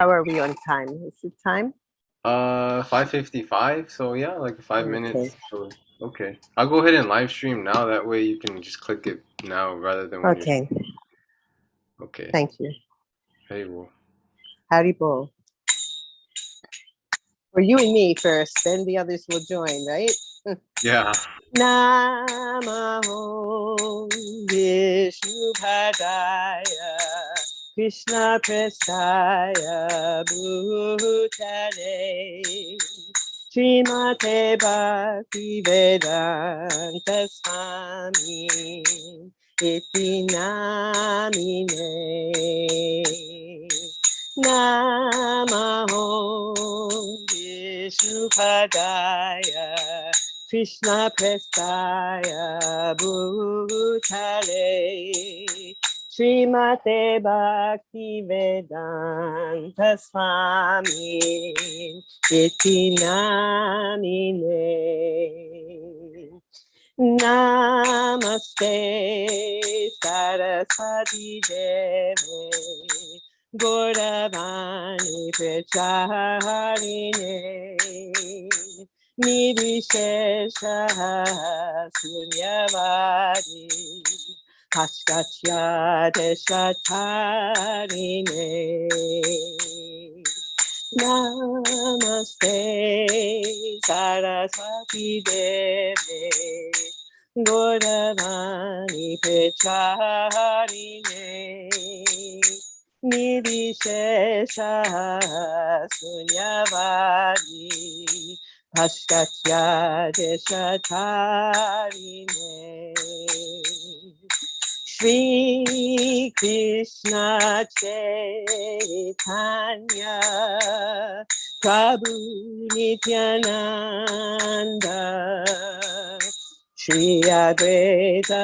How are we on time? Is it time? 5:55. So yeah, like 5 minutes. Okay. So okay, I'll go ahead and live stream now. That way you can just click it now rather than when Okay. you're. Okay. Thank you. Hey, well. Haribol. For you and me first, then the others will join, right? Yeah. Namaho Vishnupadaya Krishna Prestaya Bhutale Srimate Bhakti Vedanta Swami Iti Namine Namaho Vishnupadaya Krishna Prestaya Bhutale Srimate Bhakti Vedanta Swami Iti Namine Namaste Saraswati Deve Gauravani Pracharine Nirvishesha Sunyavadi Ashkatya Deshatarine Namaste Saraswati Deve Gauravani Pracharine Nirvishesha Sunyavadi Ashkatya Deshatarine Shri Krishna Chaitanya Prabhu Nityananda Shri Advaita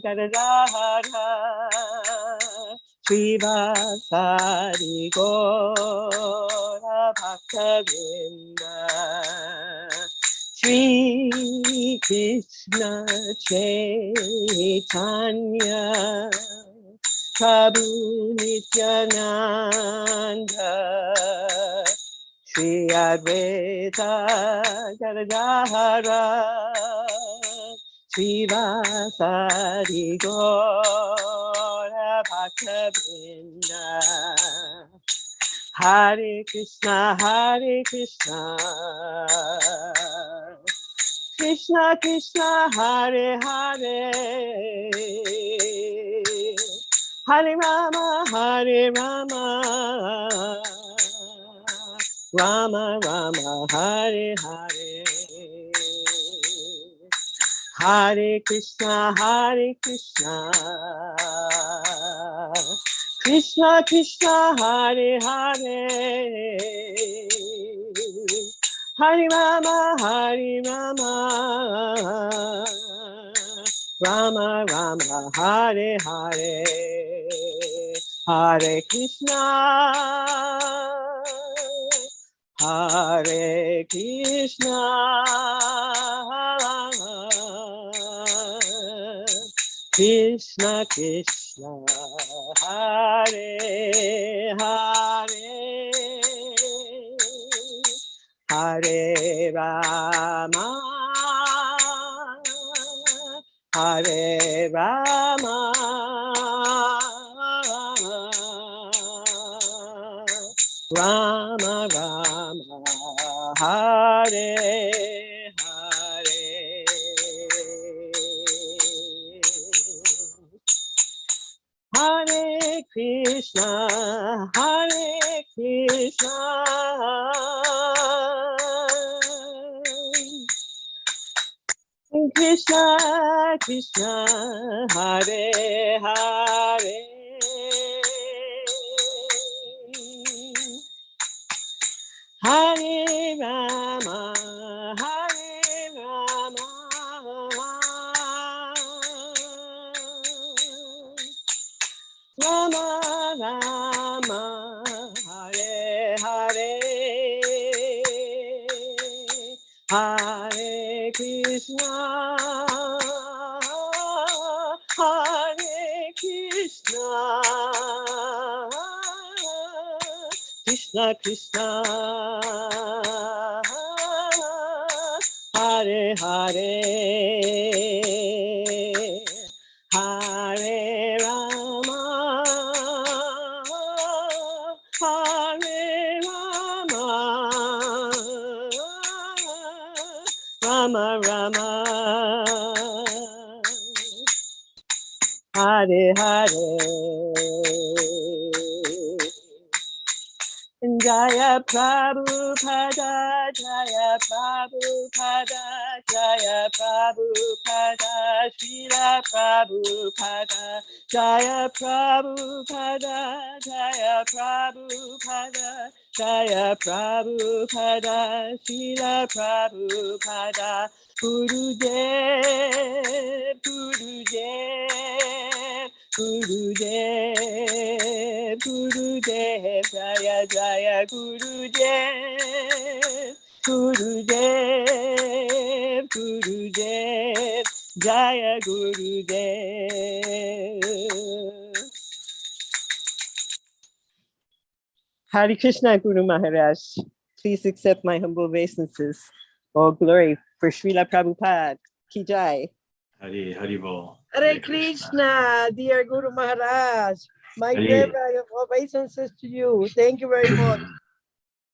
Gadadhara Srivasari Gaura Bhaktavinda Shri Krishna Chaitanya Prabhu Nityananda Shri Advaita Gadadhara Srivasari Gaura Bhaktavinda Hare Krishna Krishna Krishna Hare Hare Hare Rama Rama Rama Hare Hare Hare Krishna Krishna Krishna Hare Hare Hare Rama Rama Rama Hare Hare Hare Krishna Krishna Krishna Hare Hare Hare Rama Rama Rama Hare Hare Hare Krishna Krishna Krishna Hare Hare Hare Rama Rama Rama Hare Hare Hare Krishna Krishna Krishna, Hare Hare, Hare Rama, Hare Rama, Rama Rama, Hare Hare. Jaya Prabhupada, Jaya Prabhupada, Jaya Prabhupada, Srila Prabhupada, Jaya Prabhupada, Jaya Prabhupada, Jaya Prabhupada, Srila Prabhupada, Gurudev, Gurudev, Gurudev, Gurudev, Jaya Jaya Gurudev, Gurudev, Gurudev, Jaya Gurudev. Hare Krishna, Guru Maharaj. Please accept my humble obeisances. All glory for Srila Prabhupada. Ki Jai. Hari Bol. Hare Krishna, dear Guru Maharaj. My Hare. dear obeisances to you. Thank you very much.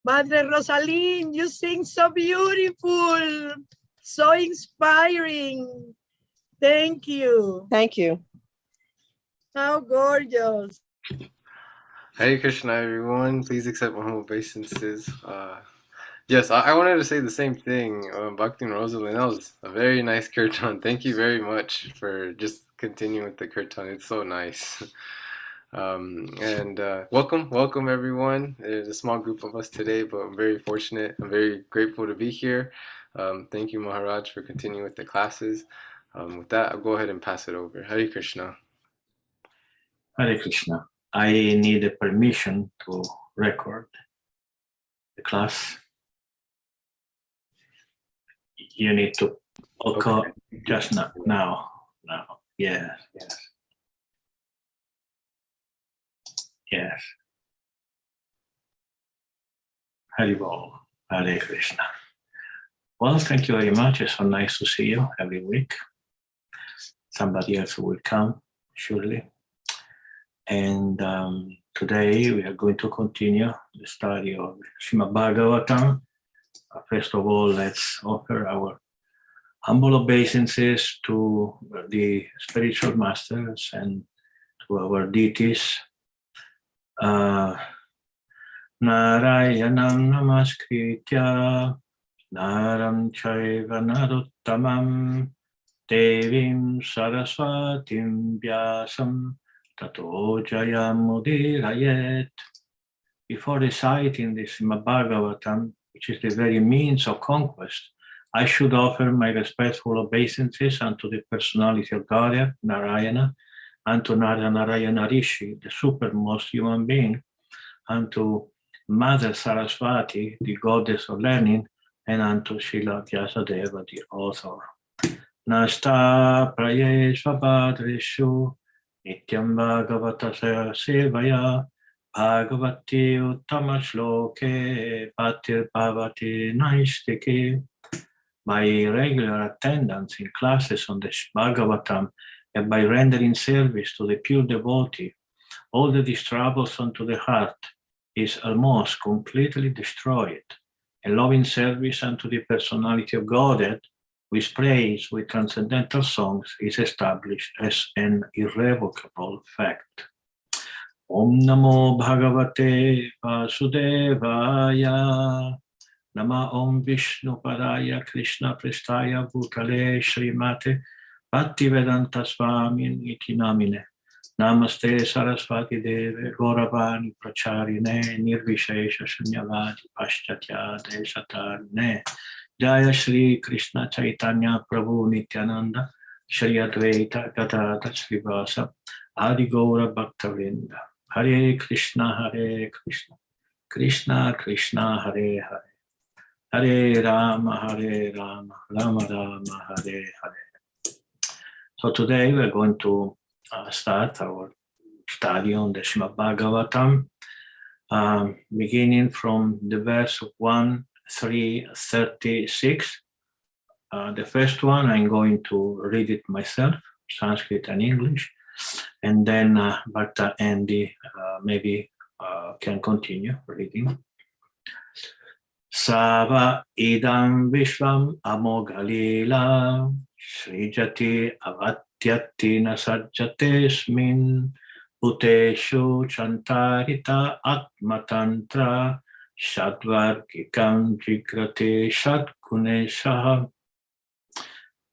Madre Rosaline, you sing so beautiful, so inspiring. Thank you. Thank you. How gorgeous. Hare Krishna, everyone. Please accept my humble obeisances. Yes, I wanted to say the same thing. Bhakti and Rosalind, that was a very nice kirtan. Thank you very much for just continuing with the kirtan. It's so nice. Welcome everyone. There's a small group of us today, but I'm very fortunate. I'm very grateful to be here. Thank you, Maharaj, for continuing with the classes. With that, I'll go ahead and pass it over. Hare Krishna. Hare Krishna. I need a permission to record the class. You need to okay. Just now. Yes. Hari Bol. Hare Krishna. Well, thank you very much. It's so nice to see you every week. Somebody else will come, surely. And today we are going to continue the study of Srimad Bhagavatam. First of all, let's offer our humble obeisances to the spiritual masters and to our deities. Narayanam namaskritya naram chaiva narottamam devim saraswatim vyasam tato jayamudirayet. Before reciting the Srimad Bhagavatam, which is the very means of conquest, I should offer my respectful obeisances unto the personality of Godhead, Narayana, and to Narayana Rishi, the supermost human being, and to Mother Saraswati, the goddess of learning, and unto Srila Vyasadeva, the author. Nasta praye svabhadreshu nityam bhagavata sevaya bhagavati uttama shloke bhatir bhavati naistike. By regular attendance in classes on the Bhagavatam and by rendering service to the pure devotee, all the troubles unto the heart is almost completely destroyed. And loving service unto the personality of Godhead, with praise, with transcendental songs, is established as an irrevocable fact. Om Namo Bhagavate Vasudevaya. Nama Om Vishnu Padaya Krishna Prestaya Bhutale Srimate Bhaktivedanta Swami Iti Namine. Namaste Saraswati Deve Gauravani Pracharine Nirvishesha Shunyavadi Paschatya Desatarine. Jaya Shri Krishna Chaitanya Prabhu Nityananda Shri Advaita Gadadha Srivasa Adi Gaura Bhaktavinda. Hare Krishna Krishna Krishna Hare Hare Hare Rama, Rama Rama, Hare Hare. So today we're going to start our study on the Srimad Bhagavatam. beginning from the verse 1:3:36. The first one, I'm going to read it myself, Sanskrit and English, and then Bhakta Andy maybe can continue reading. Sava idam vishvam amogalila srijati avatyati nasajjatesmin uteshu chantarita atmatantra shadvargikam jigrate shadguneshaha.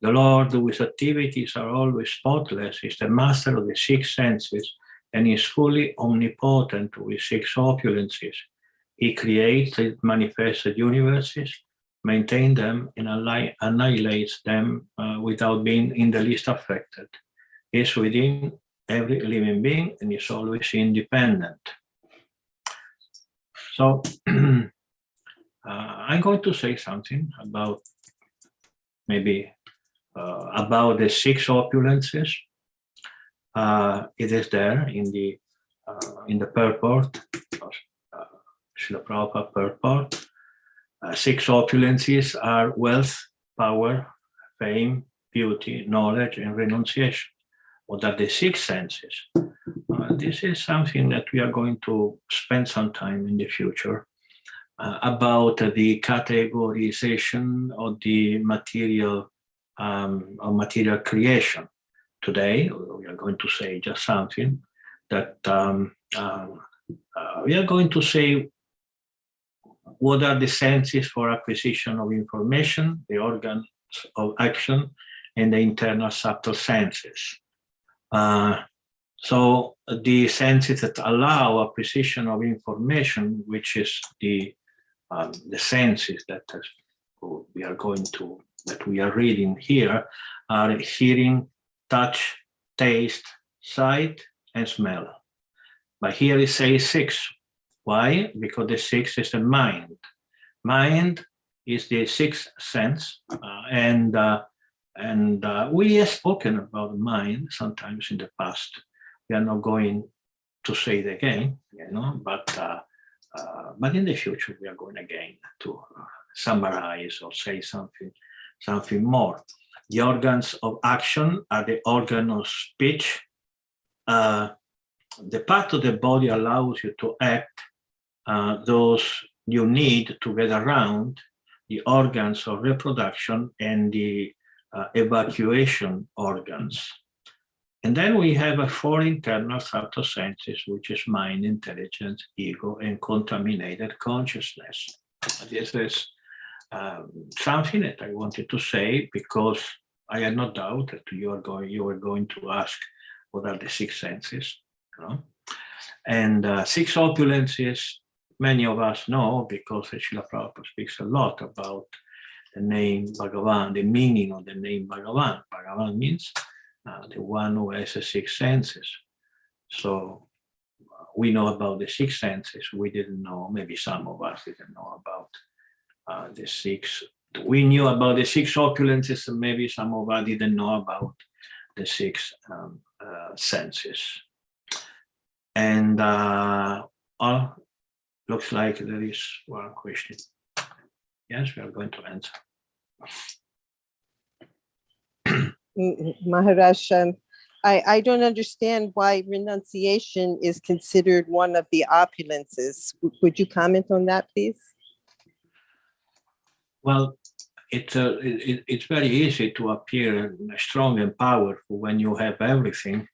The Lord, whose activities are always spotless, is the master of the six senses and is fully omnipotent with six opulences. He created, manifested universes, maintains them, and annihilates them without being in the least affected. He is within every living being and is always independent. So, I'm going to say something about maybe about the six opulences. It is there in the purport, Srila Prabhupada purport. Six opulences are wealth, power, fame, beauty, knowledge, and renunciation. What are the six senses? This is something that we are going to spend some time in the future about the categorization of the material creation. Today, we are going to say just something that we are going to say what are the senses for acquisition of information, the organs of action, and the internal subtle senses. So the senses that allow acquisition of information, which is the senses that we are reading here, are hearing, touch, taste, sight, and smell. But here it says six. Why? Because the six is the mind. Mind is the sixth sense, and we have spoken about mind sometimes in the past. We are not going to say it again, but in the future we are going again to summarize or say something more. The organs of action are the organ of speech. The part of the body allows you to act, those you need to get around, the organs of reproduction and the evacuation organs. And then we have four internal subtle senses, which is mind, intelligence, ego, and contaminated consciousness. This is something that I wanted to say because I had no doubt that you were going to ask what are the six senses. And six opulences, many of us know because Srila Prabhupada speaks a lot about the name Bhagavan, the meaning of the name Bhagavan. Bhagavan means the one who has the six senses. So we know about the six senses. We didn't know, maybe some of us didn't know about the six. We knew about the six opulences, and maybe some of us didn't know about the six senses. And looks like there is one question. Yes, we are going to answer. Maharaj, I don't understand why renunciation is considered one of the opulences. Would you comment on that, please? Well, it's very easy to appear strong and powerful when you have everything,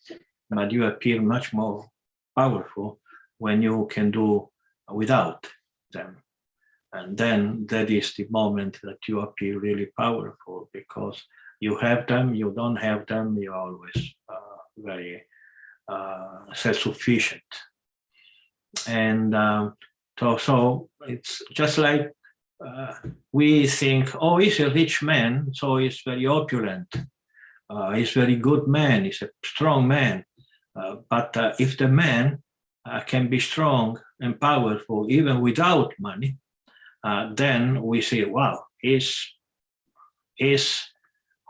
but you appear much more powerful when you can do without them. And then that is the moment that you appear really powerful, because you have them, you don't have them, you're always very self-sufficient. And so it's just like we think, oh, he's a rich man, so he's very opulent. He's a very good man, he's a strong man. But if the man can be strong and powerful even without money, then we say, wow, he's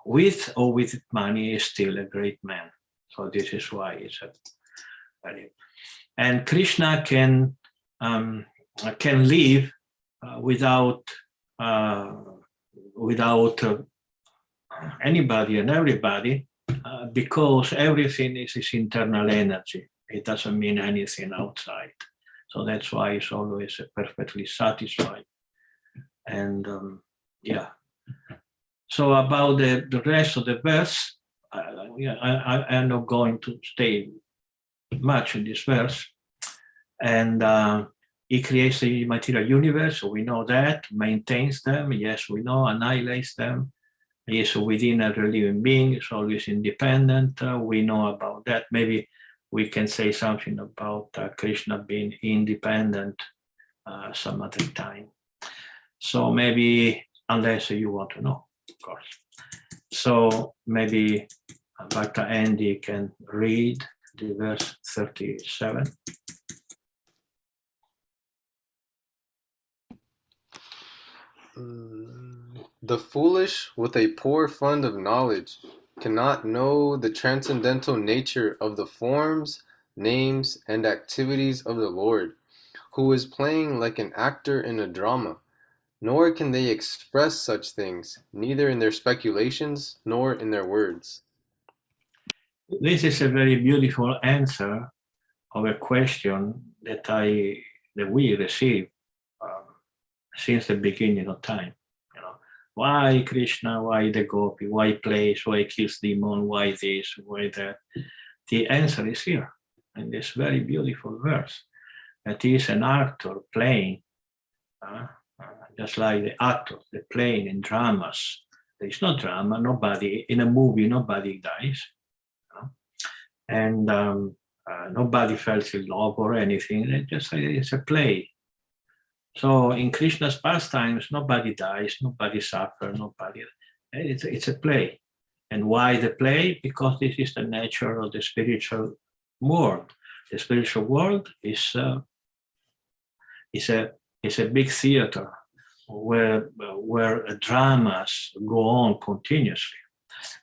with or without money is still a great man. So this is why it's a very... And Krishna can can live without anybody and everybody, because everything is internal energy. It doesn't mean anything outside. So that's why it's always perfectly satisfied. And yeah. So about the rest of the verse, I'm not going to stay much in this verse. And he creates the material universe, so we know that, maintains them, yes, we know, annihilates them. He is within every living being, is always independent. We know about that. Maybe we can say something about Krishna being independent some other time. So maybe, unless you want to know, of course. So maybe Bhakta Andy can read the verse 37. The foolish with a poor fund of knowledge cannot know the transcendental nature of the forms, names, and activities of the Lord, who is playing like an actor in a drama, nor can they express such things, neither in their speculations nor in their words. This is a very beautiful answer of a question that we receive since the beginning of time. You know, why Krishna? Why the gopi? Why plays? Why kills demon? Why this? Why that? The answer is here in this very beautiful verse. That is an actor playing, just like the actors, they playing in dramas. There is no drama. Nobody in a movie. Nobody dies, and nobody falls in love or anything. It's a play. So in Krishna's pastimes, nobody dies, nobody suffers, it's a play. And why the play? Because this is the nature of the spiritual world. The spiritual world is a big theater where dramas go on continuously.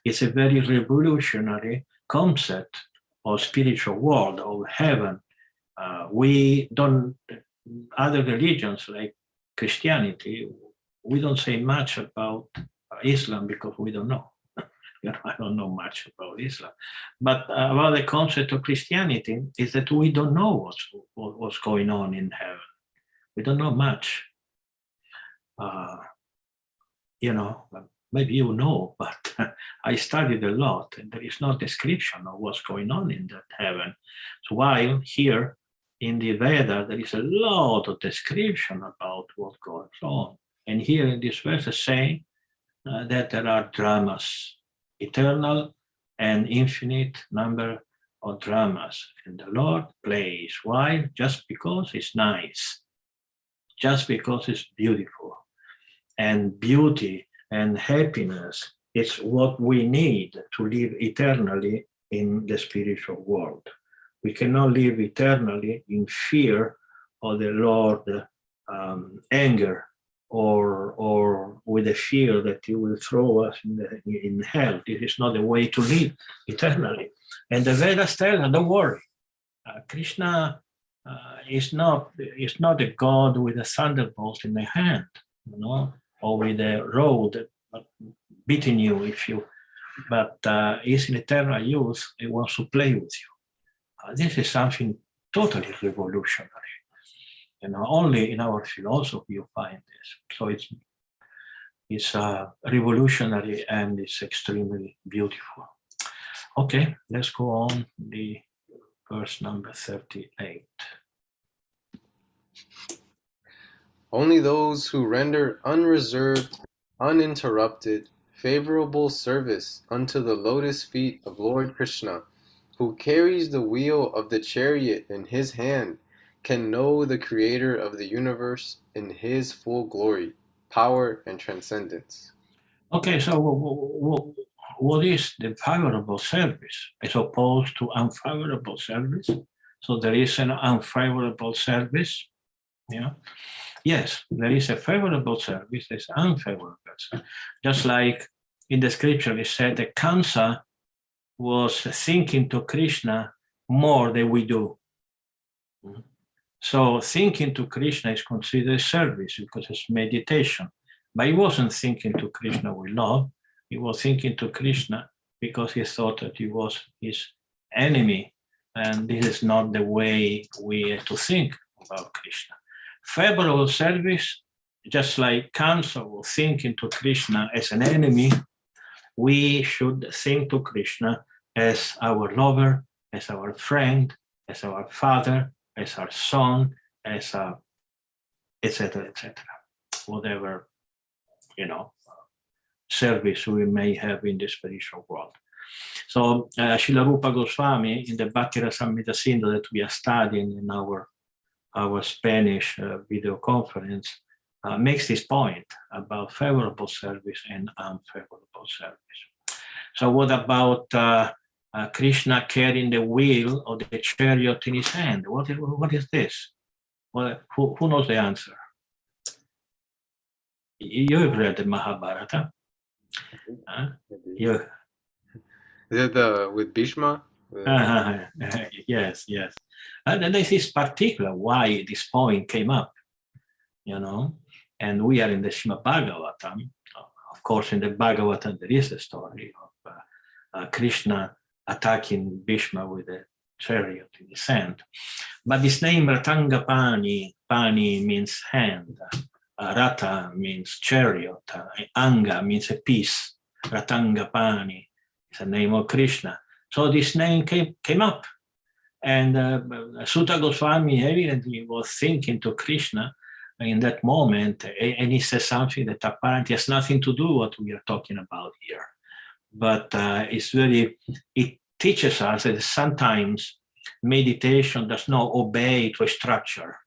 It's a very revolutionary concept of spiritual world, of heaven. We don't, other religions like Christianity, we don't say much about Islam because we don't know. I don't know much about Islam. But about the concept of Christianity is that we don't know what's going on in heaven. We don't know much. Maybe you know, but I studied a lot and there is no description of what's going on in that heaven. So while here in the Veda, there is a lot of description about what goes on. And here in this verse is saying that there are dramas, eternal and infinite number of dramas. And the Lord plays. Why? Just because it's nice. Just because it's beautiful. And beauty and happiness is what we need to live eternally in the spiritual world. We cannot live eternally in fear of the Lord anger or with the fear that he will throw us in hell. This is not the way to live eternally. And the Vedas tell us, don't worry. Krishna is not a god with a thunderbolt in the hand, or with a rod beating you but he's in eternal youth. He wants to play with you. This is something totally revolutionary. Only in our philosophy you find this. So it's revolutionary and it's extremely beautiful. Okay, let's go on the verse number 38. Only those who render unreserved, uninterrupted, favorable service unto the lotus feet of Lord Krishna, who carries the wheel of the chariot in his hand, can know the creator of the universe in his full glory, power, and transcendence. Okay, so what is the favorable service as opposed to unfavorable service? So there is an unfavorable service. Yeah. Yes, there is a favorable service, there's unfavorable service. Just like in the scripture it said that Kamsa was thinking to Krishna more than we do. So thinking to Krishna is considered service because it's meditation. But he wasn't thinking to Krishna with love. He was thinking to Krishna because he thought that he was his enemy. And this is not the way we have to think about Krishna. Favorable service, just like Kamsa was thinking to Krishna as an enemy, we should think to Krishna as our lover, as our friend, as our father, as our son, as a, etc., etc. Whatever, service we may have in the spiritual world. So Srila Rupa Goswami in the Bhakti Rasamrita Sindhu that we are studying in our Spanish video conference makes this point about favorable service and unfavorable service. So what about Krishna carrying the wheel of the chariot in his hand? What is this? Well, who knows the answer? You've read the Mahabharata. Is it with Bhishma? Yes. And this is particular why this point came up, and we are in the Srimad Bhagavatam. Of course, in the Bhagavatam, there is a story of Krishna attacking Bhishma with a chariot in his hand. But this name Ratanga Pani means hand. Rata means chariot. Anga means a piece. Ratanga Pani is the name of Krishna. So this name came up. And Sutta Goswami evidently was thinking to Krishna in that moment, and he says something that apparently has nothing to do with what we are talking about here. But it teaches us that sometimes meditation does not obey to a structure.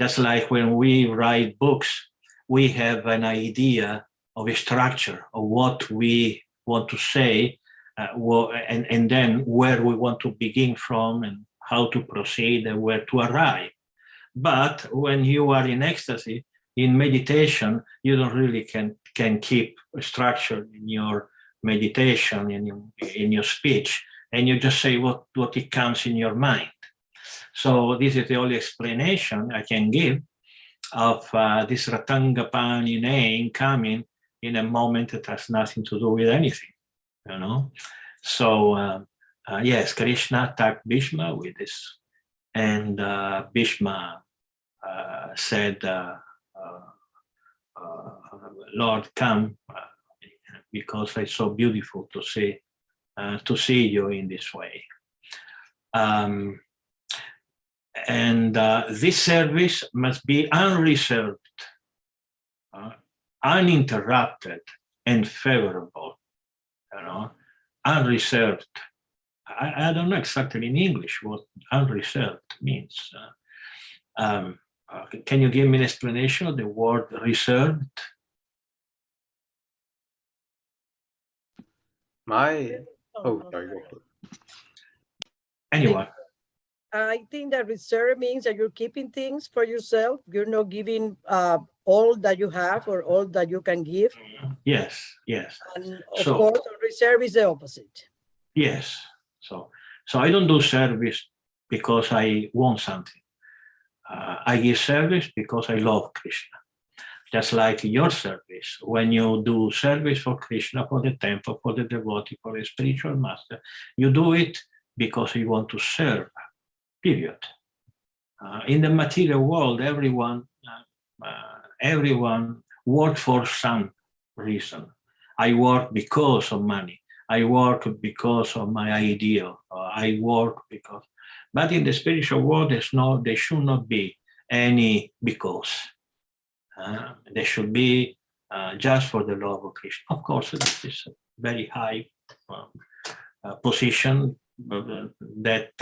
Just like when we write books, we have an idea of a structure of what we want to say, and then where we want to begin from and how to proceed and where to arrive. But when you are in ecstasy, in meditation, you don't really can keep a structure in your meditation, in your speech, and you just say what it comes in your mind. So this is the only explanation I can give of this Ratangapani name coming in a moment that has nothing to do with anything, So yes, Krishna attacked Bhishma with this, and Bhishma said, Lord, come, because it's so beautiful to see you in this way. And this service must be unreserved, uninterrupted, and favorable. Unreserved. I don't know exactly in English what unreserved means. Can you give me an explanation of the word reserved? Sorry, go for it. Anyone? I think that reserve means that you're keeping things for yourself. You're not giving all that you have or all that you can give. Yes. And of course, reserve is the opposite. Yes. So I don't do service because I want something. I give service because I love Krishna. Just like your service, when you do service for Krishna, for the temple, for the devotee, for the spiritual master, you do it because you want to serve, period. In the material world, everyone works for some reason. I work because of money. I work because of my ideal. I work because. But in the spiritual world, there should not be any because. There should be just for the love of Krishna. Of course, this is a very high position that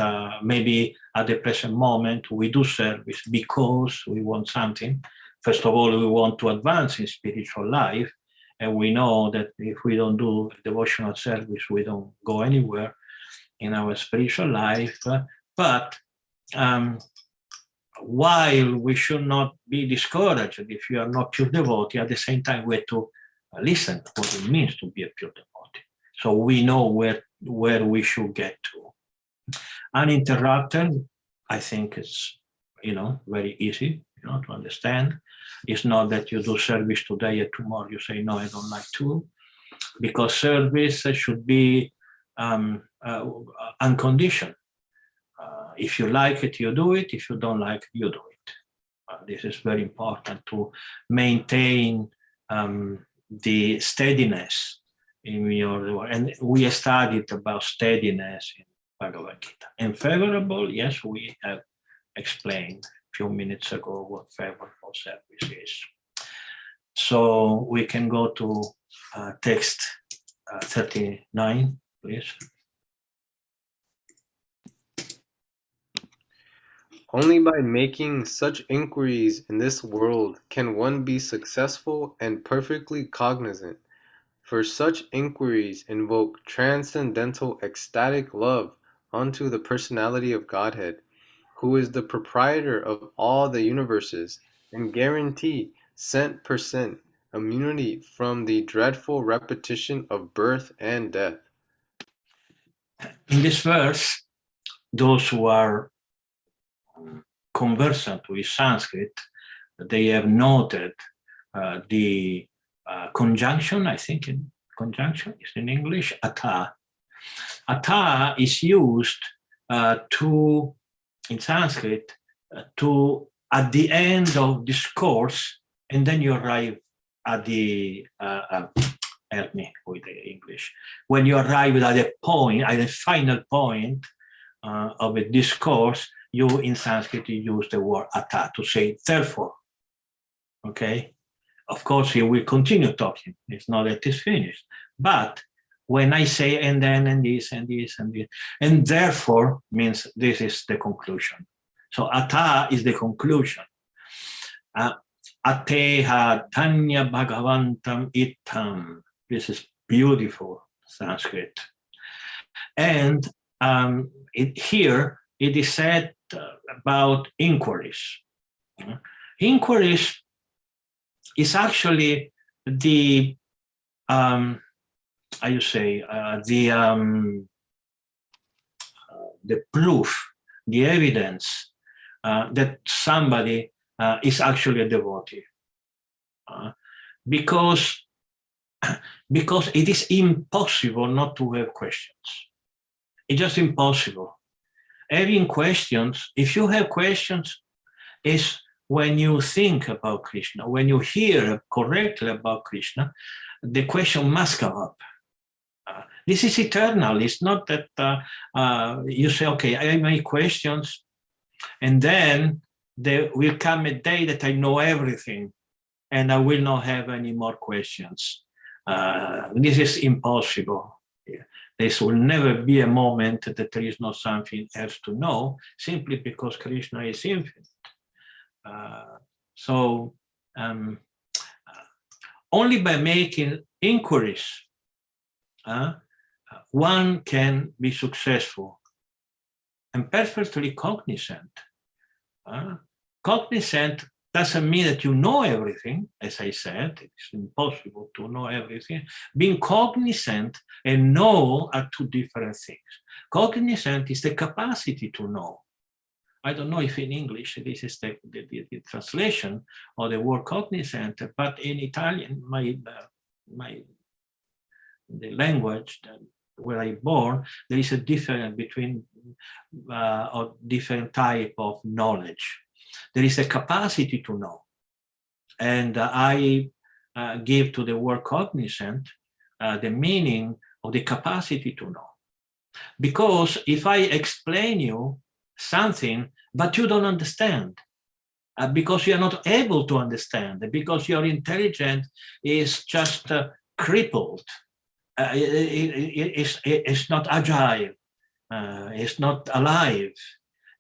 maybe at the present moment we do service because we want something. First of all, we want to advance in spiritual life, and we know that if we don't do devotional service, we don't go anywhere in our spiritual life. But while we should not be discouraged if you are not pure devotee, at the same time we have to listen to what it means to be a pure devotee. So we know where we should get to. Uninterrupted, I think it's very easy, to understand. It's not that you do service today and tomorrow you say, no, I don't like to, because service should be unconditioned. If you like it, you do it. If you don't like it, you do it. This is very important to maintain the steadiness in your work. And we studied about steadiness in Bhagavad Gita. And favorable, yes, we have explained a few minutes ago what favorable service is. So we can go to text 39, please. Only by making such inquiries in this world can one be successful and perfectly cognizant, for such inquiries invoke transcendental ecstatic love unto the personality of Godhead, who is the proprietor of all the universes, and guarantee cent per cent immunity from the dreadful repetition of birth and death. In this verse, those who are conversant with Sanskrit, they have noted the conjunction, I think in conjunction is in English, ata. Ata is used in Sanskrit to, at the end of discourse, and then you arrive at the, help me with the English, when you arrive at a point, at a final point of a discourse, you in Sanskrit you use the word ata to say therefore. Okay, of course he will continue talking. It's not that it's finished, but when I say and then and this and this and this and therefore means this is the conclusion. So ata is the conclusion. Ateha tanya bhagavantam ittam. This is beautiful Sanskrit. And here it is said about inquiries. Inquiries is actually the the proof, the evidence that somebody is actually a devotee, because it is impossible not to have questions. It's just impossible. Having questions, if you have questions, is when you think about Krishna, when you hear correctly about Krishna, the question must come up. This is eternal. It's not that you say, okay, I have my questions, and then there will come a day that I know everything, and I will not have any more questions. This is impossible. There will never be a moment that there is not something else to know, simply because Krishna is infinite. Only by making inquiries, one can be successful and perfectly cognizant. Cognizant doesn't mean that you know everything. As I said, it's impossible to know everything. Being cognizant and know are two different things. Cognizant is the capacity to know. I don't know if in English this is the translation of the word cognizant, but in Italian, the language where I born, there is a difference between different type of knowledge. There is a capacity to know, and I give to the word cognizant the meaning of the capacity to know. Because if I explain you something, but you don't understand, because you are not able to understand, because your intelligence is just crippled, it's not agile, it's not alive,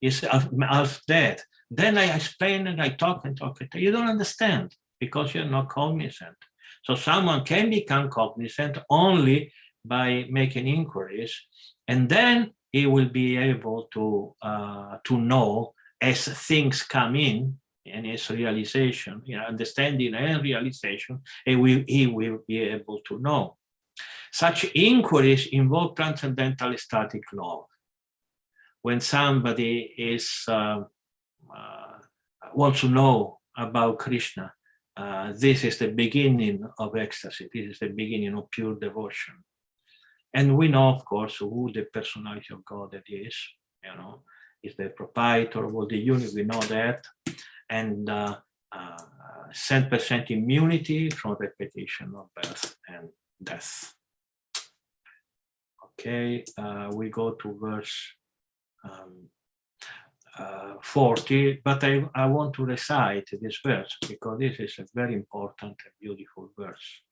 it's half dead. Then I explain and I talk and talk. You don't understand because you're not cognizant. So someone can become cognizant only by making inquiries, and then he will be able to know as things come in and his realization, understanding and realization, he will be able to know. Such inquiries involve transcendental ecstatic love. When somebody is wants to know about Krishna, this is the beginning of ecstasy. This is the beginning of pure devotion. And we know, of course, who the personality of God that is, is the proprietor of all the universe. We know that. And 100% immunity from repetition of birth and death. Okay, we go to verse 40, but I want to recite this verse because this is a very important and beautiful verse.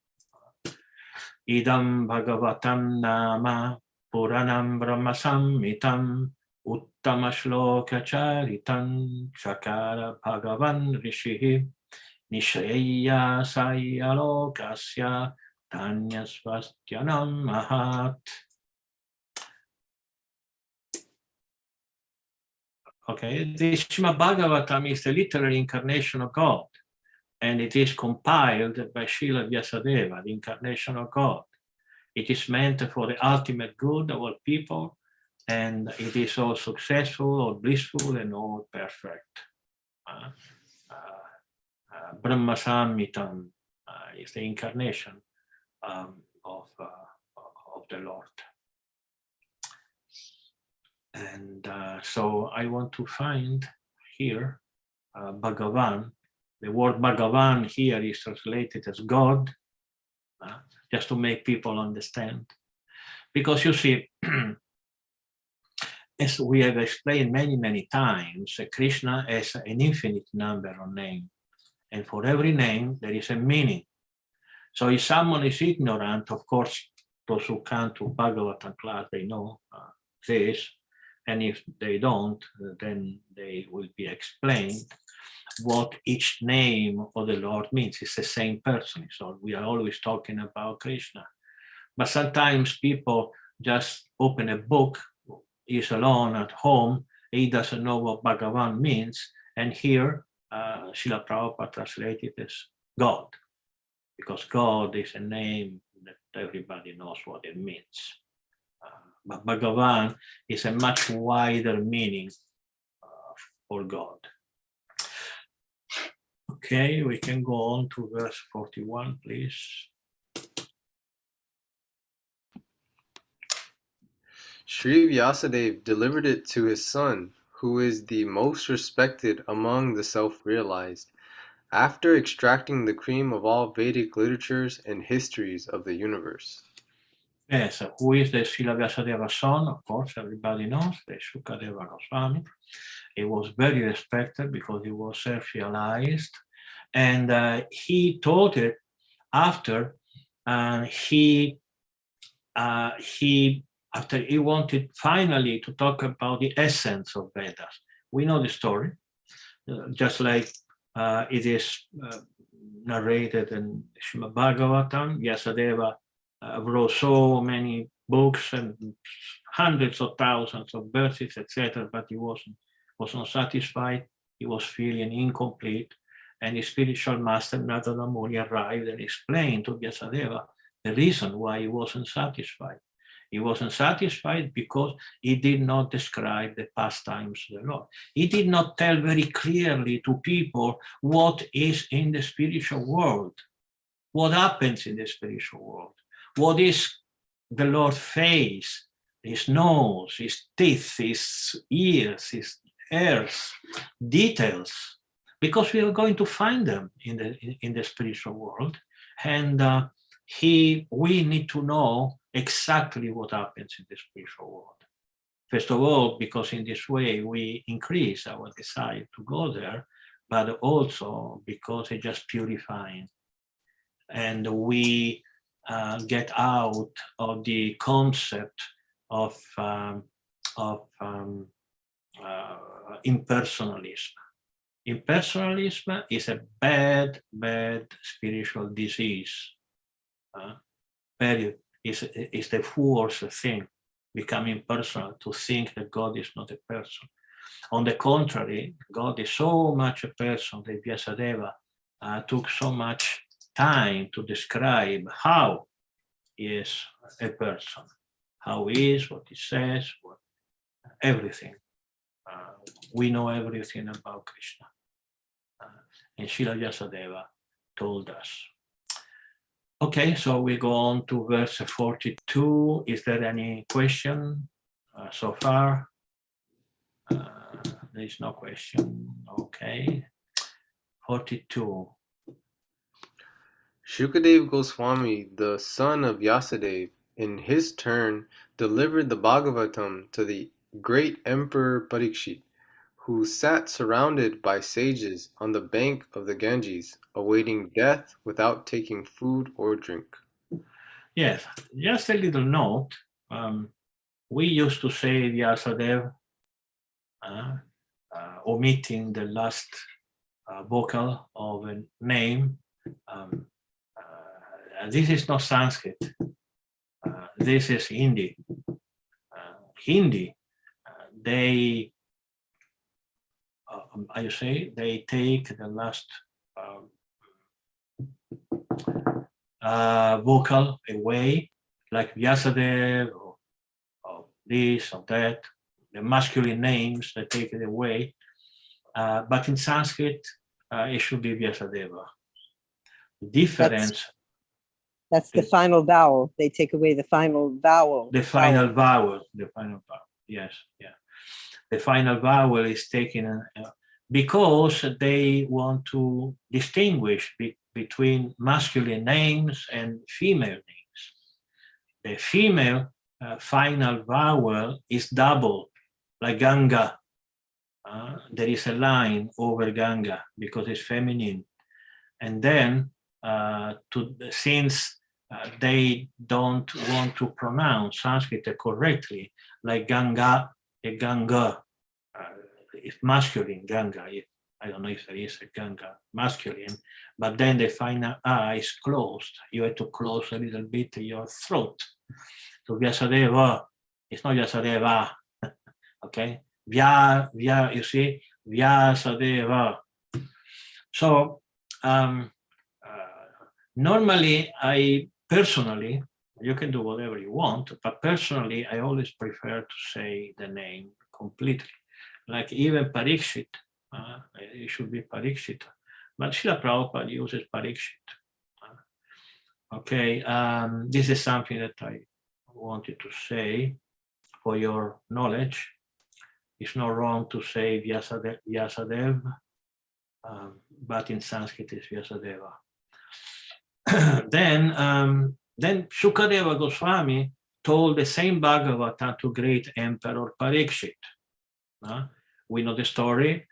Idam Bhagavatam Nama Puranam Brahma Samhitam Uttama Shloka Charitam Chakara Bhagavan Rishihi Nishreya Sayalokasya Tanya Svastyanam Mahat. Okay, the Srimad Bhagavatam is the literary incarnation of God, and it is compiled by Srila Vyasadeva, the incarnation of God. It is meant for the ultimate good of all people, and it is all successful, all blissful, and all perfect. Brahma Samhitam is the incarnation of the Lord. And so I want to find here Bhagavan. The word Bhagavan here is translated as God, just to make people understand. Because you see, as we have explained many, many times, Krishna has an infinite number of names. And for every name, there is a meaning. So if someone is ignorant, of course, those who come to Bhagavatam class, they know this. And if they don't, then they will be explained what each name of the Lord means. It's the same person. So we are always talking about Krishna. But sometimes people just open a book, he's alone at home, he doesn't know what Bhagavan means. And here, Srila Prabhupada translated as God, because God is a name that everybody knows what it means. But Bhagavan is a much wider meaning for God. Okay, we can go on to verse 41, please. Sri Vyasadeva delivered it to his son, who is the most respected among the self-realized, after extracting the cream of all Vedic literatures and histories of the universe. Yes, who is the Srila Vyasadeva's son? Of course, everybody knows, the Shukadeva Goswami. He was very respected because he was self-realized. And he taught it after he wanted finally to talk about the essence of Vedas. We know the story, just like it is narrated in Srimad Bhagavatam. Vyasadeva wrote so many books and hundreds of thousands of verses, etc., but he was not satisfied. He was feeling incomplete, and his spiritual master Narada Muni arrived and explained to Vyasadeva the reason why he wasn't satisfied. He wasn't satisfied because he did not describe the pastimes of the Lord. He did not tell very clearly to people what is in the spiritual world, what happens in the spiritual world, what is the Lord's face, his nose, his teeth, his ears, his ears, details, because we are going to find them in the spiritual world. And we need to know exactly what happens in the spiritual world. First of all, because in this way we increase our desire to go there, but also because it's just purifying. And we get out of the concept of impersonalism. Impersonalism is a bad spiritual disease. Is the worst thing, becoming personal, to think that God is not a person. On the contrary, God is so much a person that Vyasadeva took so much time to describe how he is a person, how he is, what he says, everything. We know everything about Krishna. And Srila Vyasadeva told us. Okay, so we go on to verse 42. Is there any question so far? There is no question. Okay. 42. Shukadeva Goswami, the son of Vyasadeva, in his turn delivered the Bhagavatam to the great Emperor Parikshit, who sat surrounded by sages on the bank of the Ganges, awaiting death without taking food or drink. Yes, just a little note. We used to say Vyasadeva, omitting the last vocal of a name. This is not Sanskrit. This is Hindi. Hindi, they, they take the last vocal away, like Vyasadeva, or this or that, the masculine names, they take it away. But in Sanskrit, it should be Vyasadeva. The difference. That's the final vowel. They take away the final vowel. The final vowel. The final vowel. Yes, yeah. The final vowel is taken because they want to distinguish between masculine names and female names. The female final vowel is double, like Ganga. There is a line over Ganga because it's feminine. And then, since they don't want to pronounce Sanskrit correctly, like Ganga, a Ganga, it's masculine, Ganga. I don't know if there is a Ganga masculine, but then the final A is closed. You have to close a little bit your throat. So Vyasadeva, it's not Vyasadeva, okay? You see, Vyasadeva. So normally, I personally, you can do whatever you want, but personally, I always prefer to say the name completely. Like even Parikshit, it should be Parikshit, but Srila Prabhupada uses Parikshit. Okay, this is something that I wanted to say for your knowledge. It's not wrong to say Vyasadeva, but in Sanskrit it's Vyasadeva. Then Shukadeva Goswami told the same Bhagavatam to great Emperor Parikshit. We know the story.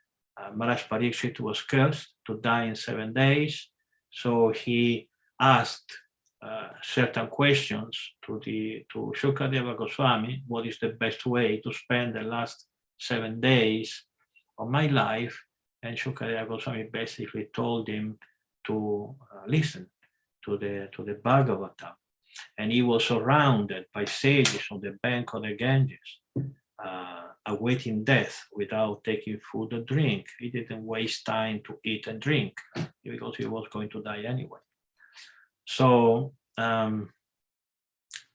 Maharaj Parikshit was cursed to die in 7 days. So he asked certain questions to Shukadeva Goswami. What is the best way to spend the last 7 days of my life? And Shukadeva Goswami basically told him to listen to the Bhagavatam. And he was surrounded by sages on the bank of the Ganges, awaiting death without taking food or drink. He didn't waste time to eat and drink because he was going to die anyway. So,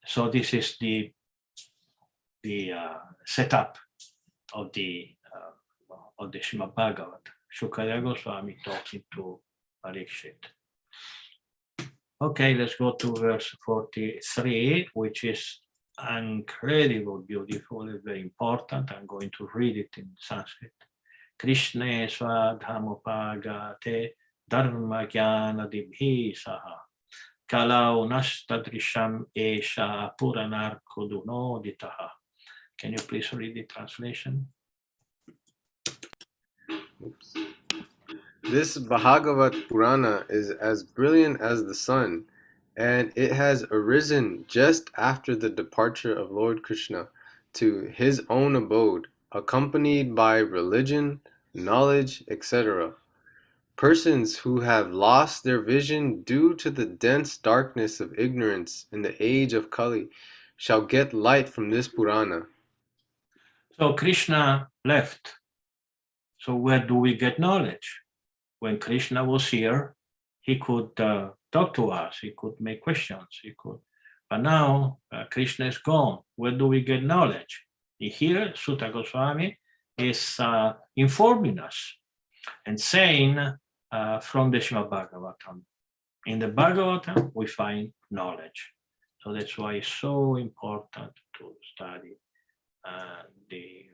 so this is the setup of the Srimad Bhagavatam. Shukadeva Goswami talking to Parikshit. Okay, let's go to verse 43, which is incredible, beautiful, very important. I'm going to read it in Sanskrit. Krishna swadhamopagate dharma jnana dibhi saha kalau nastadrisham esha puranarkodunoditaha. Can you please read the translation? Oops. This Bhagavat Purana is as brilliant as the sun, and it has arisen just after the departure of Lord Krishna to his own abode, accompanied by religion, knowledge, etc. Persons who have lost their vision due to the dense darkness of ignorance in the age of Kali shall get light from this Purana. So Krishna left. So where do we get knowledge? When Krishna was here, he could talk to us, he could make questions, but now Krishna is gone. Where do we get knowledge? Here, Sutta Goswami is informing us and saying from the Srimad Bhagavatam. In the Bhagavatam, we find knowledge. So that's why it's so important to study the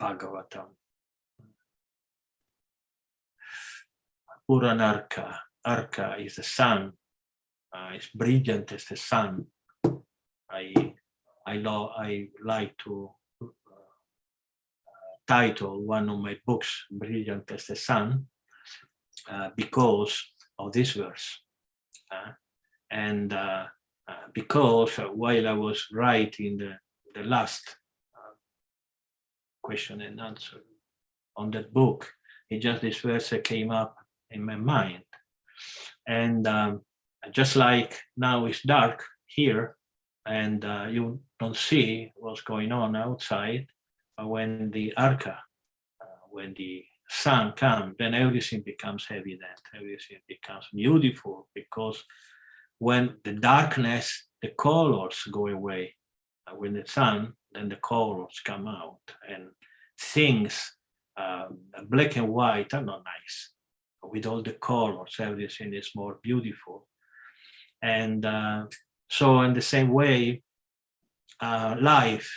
Bhagavatam. Puranarka. Arka is the sun. It's brilliant as the sun. I like to title one of my books "Brilliant as the Sun" because of this verse, and because while I was writing the last question and answer on that book, this verse came up in my mind, and just like now it's dark here, and you don't see what's going on outside. When the arca, when the sun comes, then everything becomes evident, everything becomes beautiful, because when the darkness, the colors go away. When the sun, then the colors come out, and things, black and white, are not nice. With all the colors, everything is more beautiful. And so in the same way, life,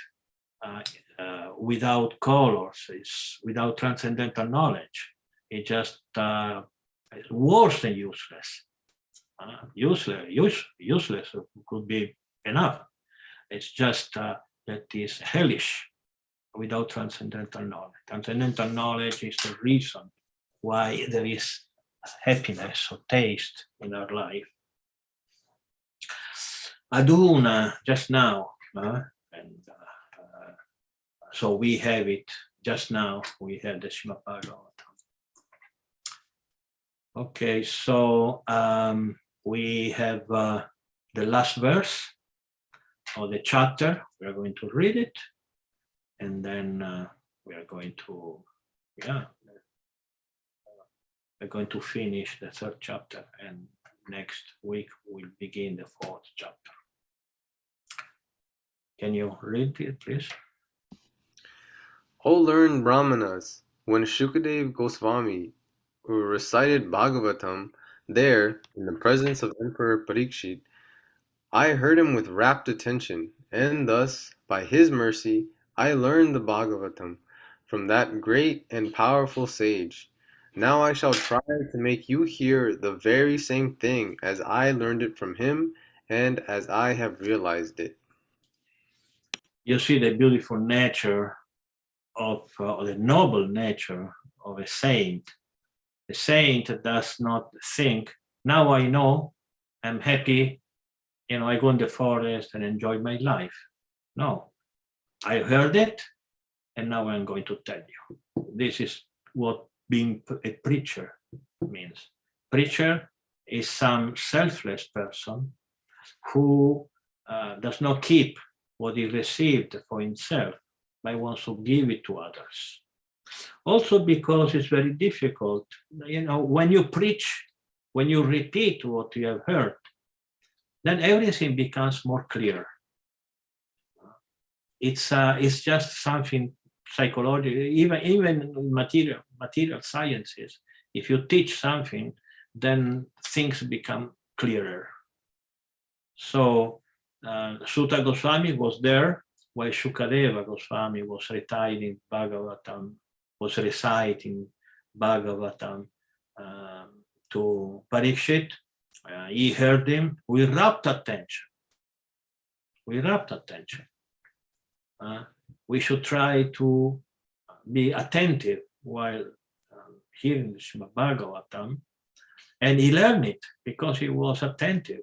without colors, is without transcendental knowledge, it's just worse than useless. Useless could be enough. It's just that is hellish without transcendental knowledge. Transcendental knowledge is the reason why there is happiness or taste in our life. Aduna, just now, and so we have it just now. We have the Srimad Bhagavatam. Okay, so we have the last verse of the chapter. We are going to read it, and then we are going to, we're going to finish the third chapter, and next week we'll begin the fourth chapter. Can you read it, please? O learned Brahmanas, when Shukadev Goswami recited Bhagavatam there in the presence of Emperor Parikshit, I heard him with rapt attention, and thus, by his mercy, I learned the Bhagavatam from that great and powerful sage. Now I shall try to make you hear the very same thing as I learned it from him and as I have realized it. You see the beautiful nature of the noble nature of a saint. A saint does not think, now I know, I'm happy, I go in the forest and enjoy my life. No, I heard it, and now I'm going to tell you. This is what being a preacher means. Preacher is some selfless person who does not keep what he received for himself, but wants to give it to others. Also because it's very difficult, when you preach, when you repeat what you have heard, then everything becomes more clear. It's just something psychological, even material sciences. If you teach something, then things become clearer. So Sutta Goswami was there while Shukadeva Goswami was reciting Bhagavatam, to Parikshit. He heard him with rapt attention. We should try to be attentive while hearing the Srimad Bhagavatam, and he learned it because he was attentive.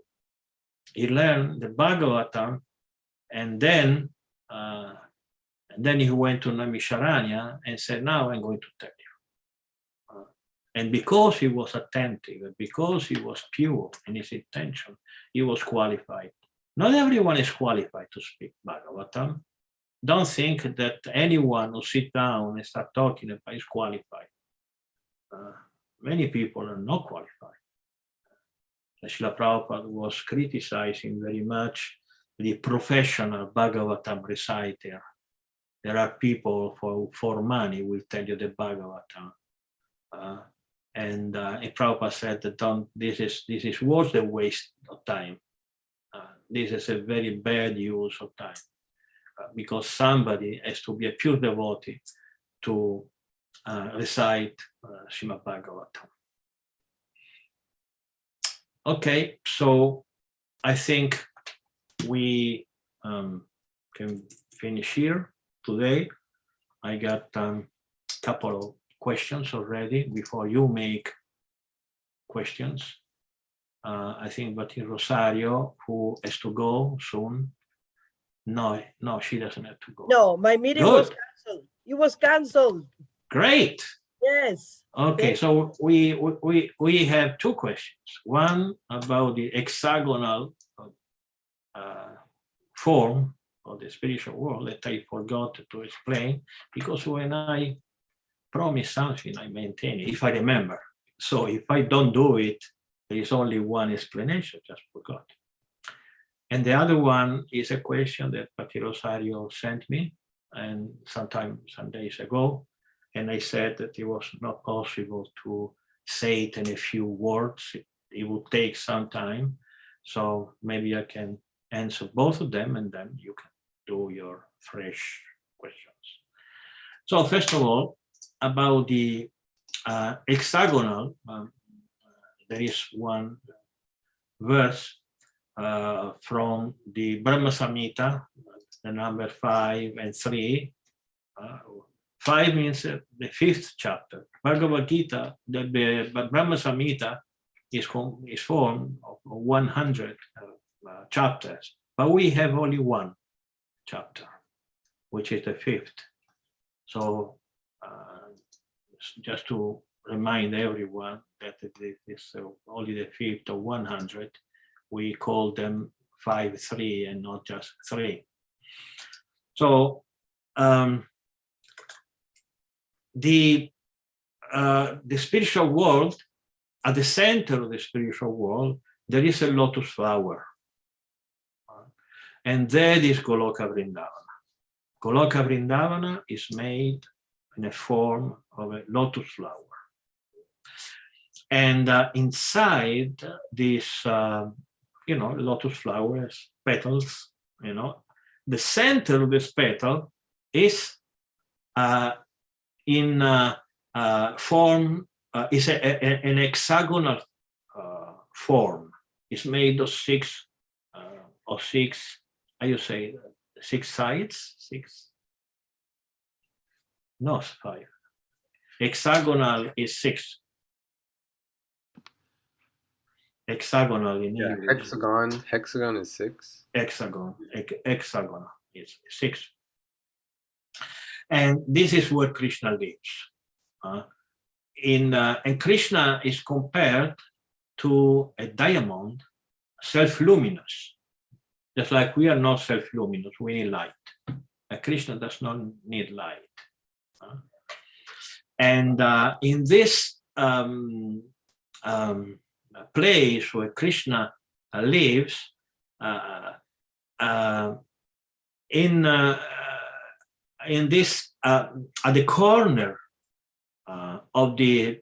He learned the Bhagavatam, and then he went to Naimisharanya and said, now I'm going to tell you. And because he was attentive, and because he was pure in his intention, he was qualified. Not everyone is qualified to speak Bhagavatam. Don't think that anyone who sits down and start talking about is qualified. Many people are not qualified. Srila Prabhupada was criticizing very much the professional Bhagavatam reciter There are people for money will tell you the Bhagavatam. And Prabhupada said that this is worth the waste of time. This is a very bad use of time because somebody has to be a pure devotee to recite Srimad Bhagavatam. Okay, so I think we can finish here today. I got a couple of questions already before you make questions. I think Betty Rosario, who has to go soon. No, she doesn't have to go. No, my meeting was canceled. It was canceled. Great. Yes. Okay, so we have two questions. One about the hexagonal form of the spiritual world that I forgot to explain, because when I promise something, I maintain it, if I remember. So if I don't do it, there is only one explanation, just forgot. And the other one is a question that Pati Rosario sent me, and some days ago, and I said that it was not possible to say it in a few words. It would take some time. So maybe I can answer both of them, and then you can do your fresh questions. So first of all, about the hexagonal, there is one verse from the Brahma Samhita, the number 5 and 3. 5 means the 5th chapter. Bhagavad Gita, the Brahma Samhita is formed of 100 chapters, but we have only one chapter, which is the 5th. So just to remind everyone that it is only the 5th of 100, we call them 5, 3, and not just 3. So the spiritual world, at the center of the spiritual world, there is a lotus flower. And that is Goloka Vrindavana. Goloka Vrindavana is made in a form of a lotus flower. And inside this, lotus flowers, petals, the center of this petal is in form, is an hexagonal form. It's made of six, how you say, 6 sides? 6? No, 5. Hexagonal is 6. Hexagonal in English. Hexagon is 6. Hexagonal is 6. And this is where Krishna lives. And Krishna is compared to a diamond, self-luminous. Just like we are not self-luminous, we need light. Krishna does not need light. And in this place where Krishna lives, in this at the corner of the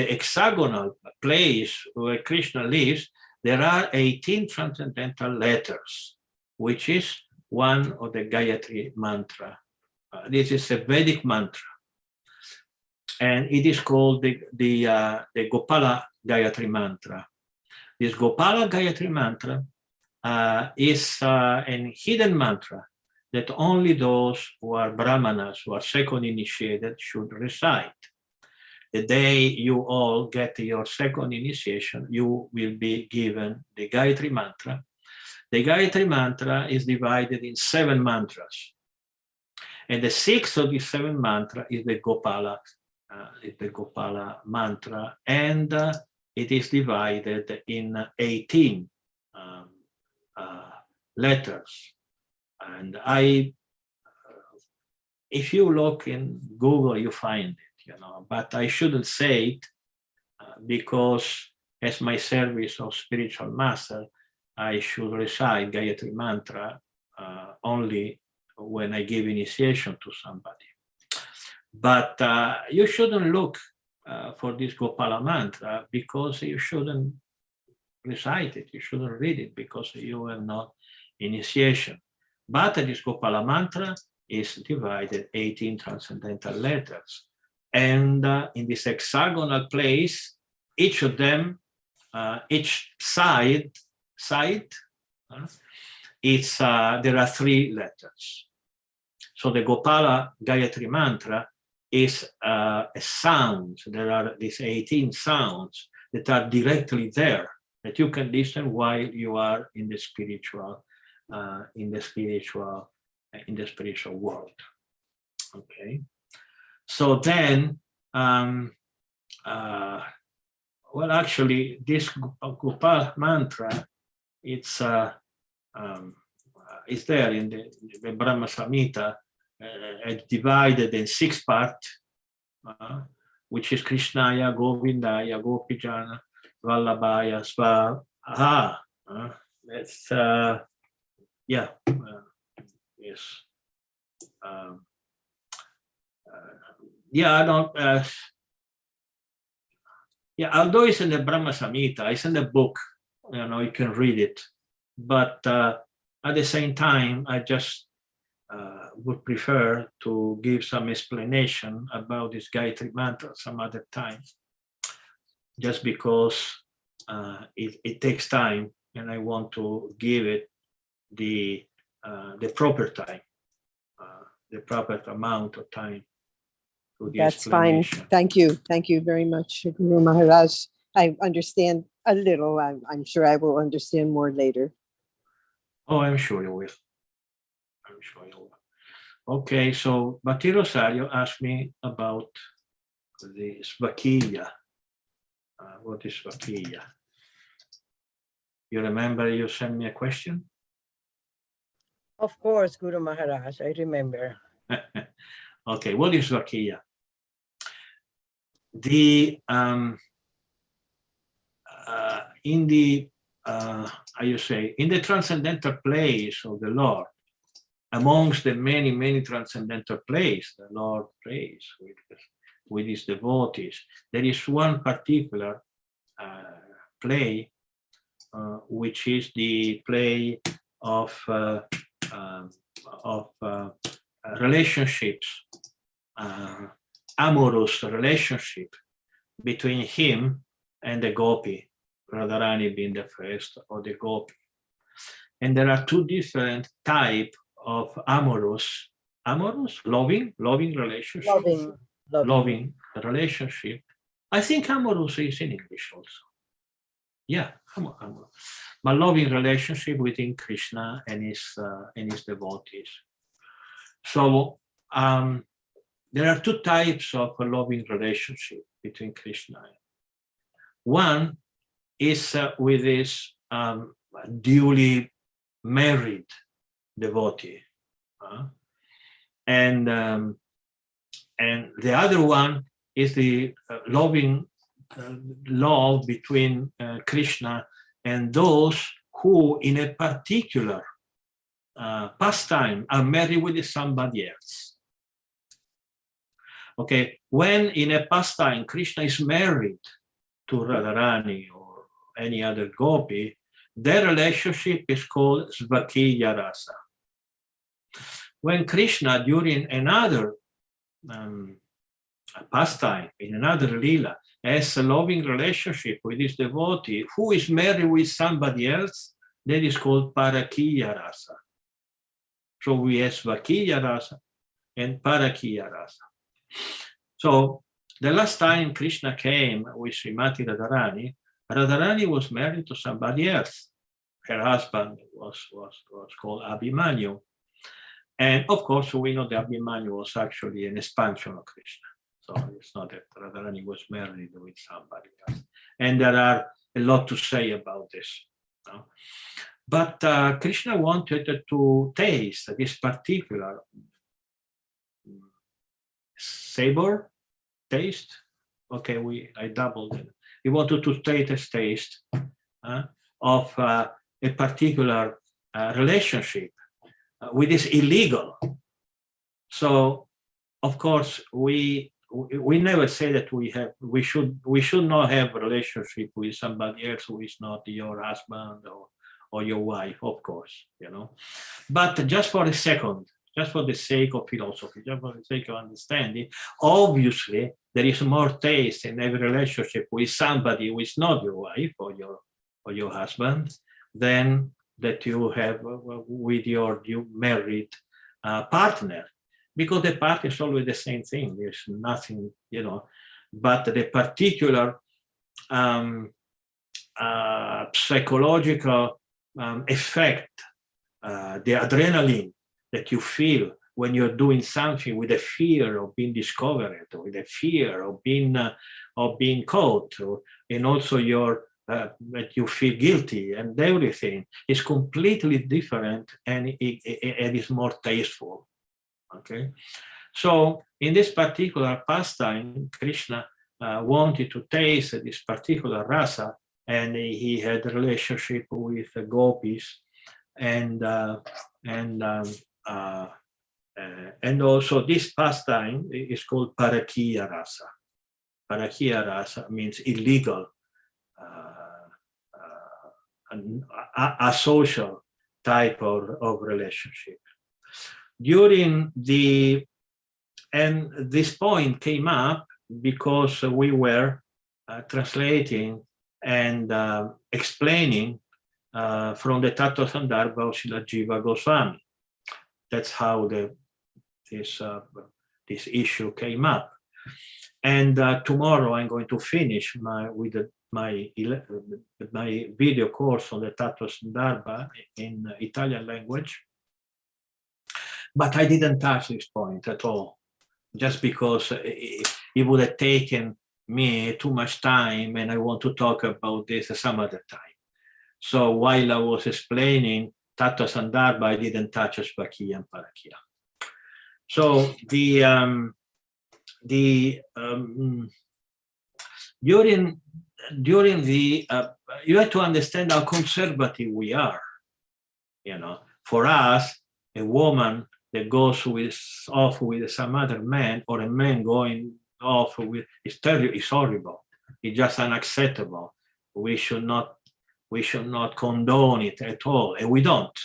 hexagonal place where Krishna lives, there are 18 transcendental letters, which is one of the Gayatri Mantra. This is a Vedic mantra, and it is called the Gopala Gayatri Mantra. This Gopala Gayatri Mantra is a hidden mantra that only those who are Brahmanas, who are second initiated, should recite. The day you all get your second initiation, you will be given the Gayatri Mantra. The Gayatri Mantra is divided in 7 mantras. And the 6th of the 7 mantra is the Gopala mantra, and it is divided in 18 letters. And if you look in Google, you find it, but I shouldn't say it because as my service of spiritual master, I should recite Gayatri Mantra only when I give initiation to somebody. But you shouldn't look for this Gopala mantra because you shouldn't recite it, you shouldn't read it because you have not initiation. But this Gopala mantra is divided 18 transcendental letters. And in this hexagonal place, each of them, each side, there are 3 letters. So the Gopala Gayatri Mantra is a sound. There are these 18 sounds that are directly there that you can listen while you are in the spiritual world. Okay. So then, well, actually, this Gopala mantra, it's there in the Brahma Samhita, divided in 6 parts, which is Krishnaya, Govindaya, Gopijana, Vallabhaya, Svaha. That's yes. I don't. Although it's in the Brahma Samhita, it's in the book. You can read it, but at the same time, I just would prefer to give some explanation about this Gayatri Mantra some other time, just because it takes time, and I want to give it the proper time, the proper amount of time. That's fine. Thank you very much, Guru Maharaj. I understand a little. I'm sure I will understand more later. Oh, I'm sure you will. Okay, so Bhakti Rosario asked me about the Svakiya. What is Svakiya? You remember you sent me a question? Of course, Guru Maharaj, I remember. Okay, what is Svakiya? In the transcendental place of the Lord, amongst the many transcendental places the Lord prays with his devotees, there is one particular play, which is the play of relationships, amorous relationship between him and the gopi, Radharani being the first, or the gopi. And there are 2 different types of amorous, loving relationship. Loving relationship. I think amorous is in English also. Yeah, amorous. But loving relationship within Krishna and his devotees. So there are 2 types of a loving relationship between Krishna. One is with his duly married devotee, and the other one is the loving love between Krishna and those who, in a particular pastime, are married with somebody else. Okay, when in a pastime Krishna is married to Radharani or any other gopi, their relationship is called Svakiya Rasa. When Krishna, during another pastime, in another lila, has a loving relationship with his devotee who is married with somebody else, that is called Parakiya Rasa. So we have Svakiya Rasa and Parakiya Rasa. So the last time Krishna came with Srimati Radharani, Radharani was married to somebody else. Her husband was called Abhimanyu. And of course, we know that Abhimanyu was actually an expansion of Krishna. So it's not that Radharani was married with somebody else. And there are a lot to say about this. But Krishna wanted to taste this particular savor, taste. Okay, I doubled it. He wanted to taste of a particular relationship which is illegal. So, of course, we never say that we should not have a relationship with somebody else who is not your husband or your wife, of course, you know. But just for a second, just for the sake of philosophy, just for the sake of understanding, obviously there is more taste in every relationship with somebody who is not your wife or your husband than that you have with your married partner, because the partner is always the same thing. There's nothing, you know, but the particular psychological effect, the adrenaline that you feel when you're doing something with a fear of being discovered, or with a fear of being caught, and also that you feel guilty and everything is completely different, and it is more tasteful. Okay, so in this particular pastime, Krishna wanted to taste this particular rasa, and he had a relationship with the gopis, and also this pastime is called parakiya rasa. Parakiya rasa means illegal, a social type of relationship. And this point came up because we were translating and explaining from the Tattva Sandarbha of Srila Jiva Goswami. That's how this issue came up. And tomorrow I'm going to finish my video course on the Tattva Sandarbha in Italian language. But I didn't touch this point at all, just because it would have taken me too much time, and I want to talk about this some other time. So while I was explaining Tattva Sandarbha, I didn't touch Svakya and Parakiya. So during the you have to understand how conservative we are. You know, for us, a woman that goes off with some other man, or a man going off with is horrible. It's just unacceptable. We should not condone it at all, and we don't.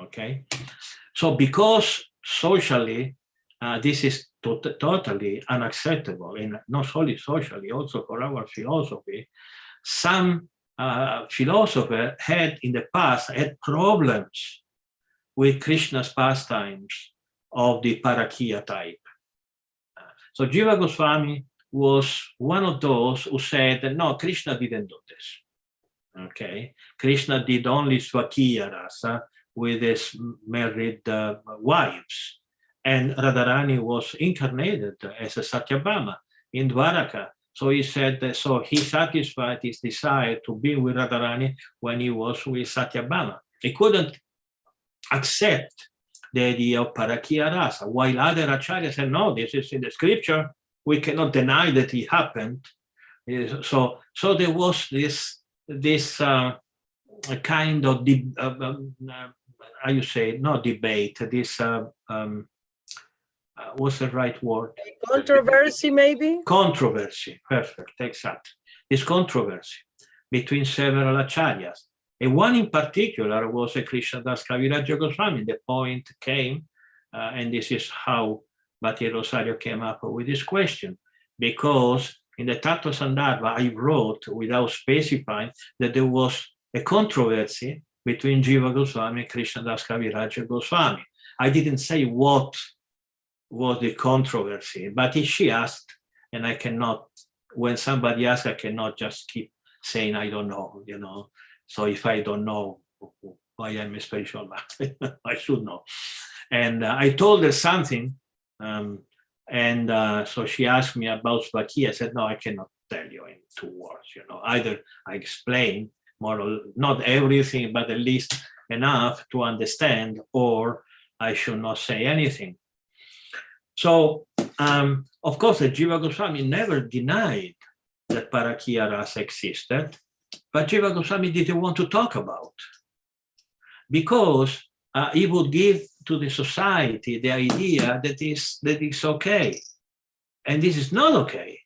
Okay, so because socially this is totally unacceptable, and not only socially, also for our philosophy, some philosophers had in the past had problems with Krishna's pastimes of the Parakiya type. So Jiva Goswami was one of those who said that no, Krishna didn't do this. Okay, Krishna did only Swakiya rasa with his married wives, and Radharani was incarnated as a Satyabhama in Dwaraka. So he said that, so he satisfied his desire to be with Radharani when he was with Satyabhama. He couldn't accept the idea of Parakiya rasa, while other acharyas said, no, this is in the scripture, we cannot deny that it happened. So there was this kind of how you say, not debate, this what's the right word? Controversy, maybe? Controversy, perfect, exactly. This controversy between several acharyas. And one in particular was a Krishnadas Kaviraj Goswami. The point came, and this is how Bhatti Rosario came up with this question, because in the Tattva Sandarbha, I wrote without specifying that there was a controversy between Jiva Goswami and Krishnadas Kaviraj Goswami. I didn't say what was the controversy, but she asked, and I cannot, when somebody asks, I cannot just keep saying, I don't know, you know. So if I don't know why I'm a spiritual master, I should know. And I told her something, so she asked me about Svakya. I said, no, I cannot tell you in 2 words. You know, either I explain more or not everything, but at least enough to understand, or I should not say anything. So, of course, the Jiva Goswami never denied that Parakiya rasa existed, but Jiva Goswami didn't want to talk about, because he would give to the society the idea that it's okay. And this is not okay.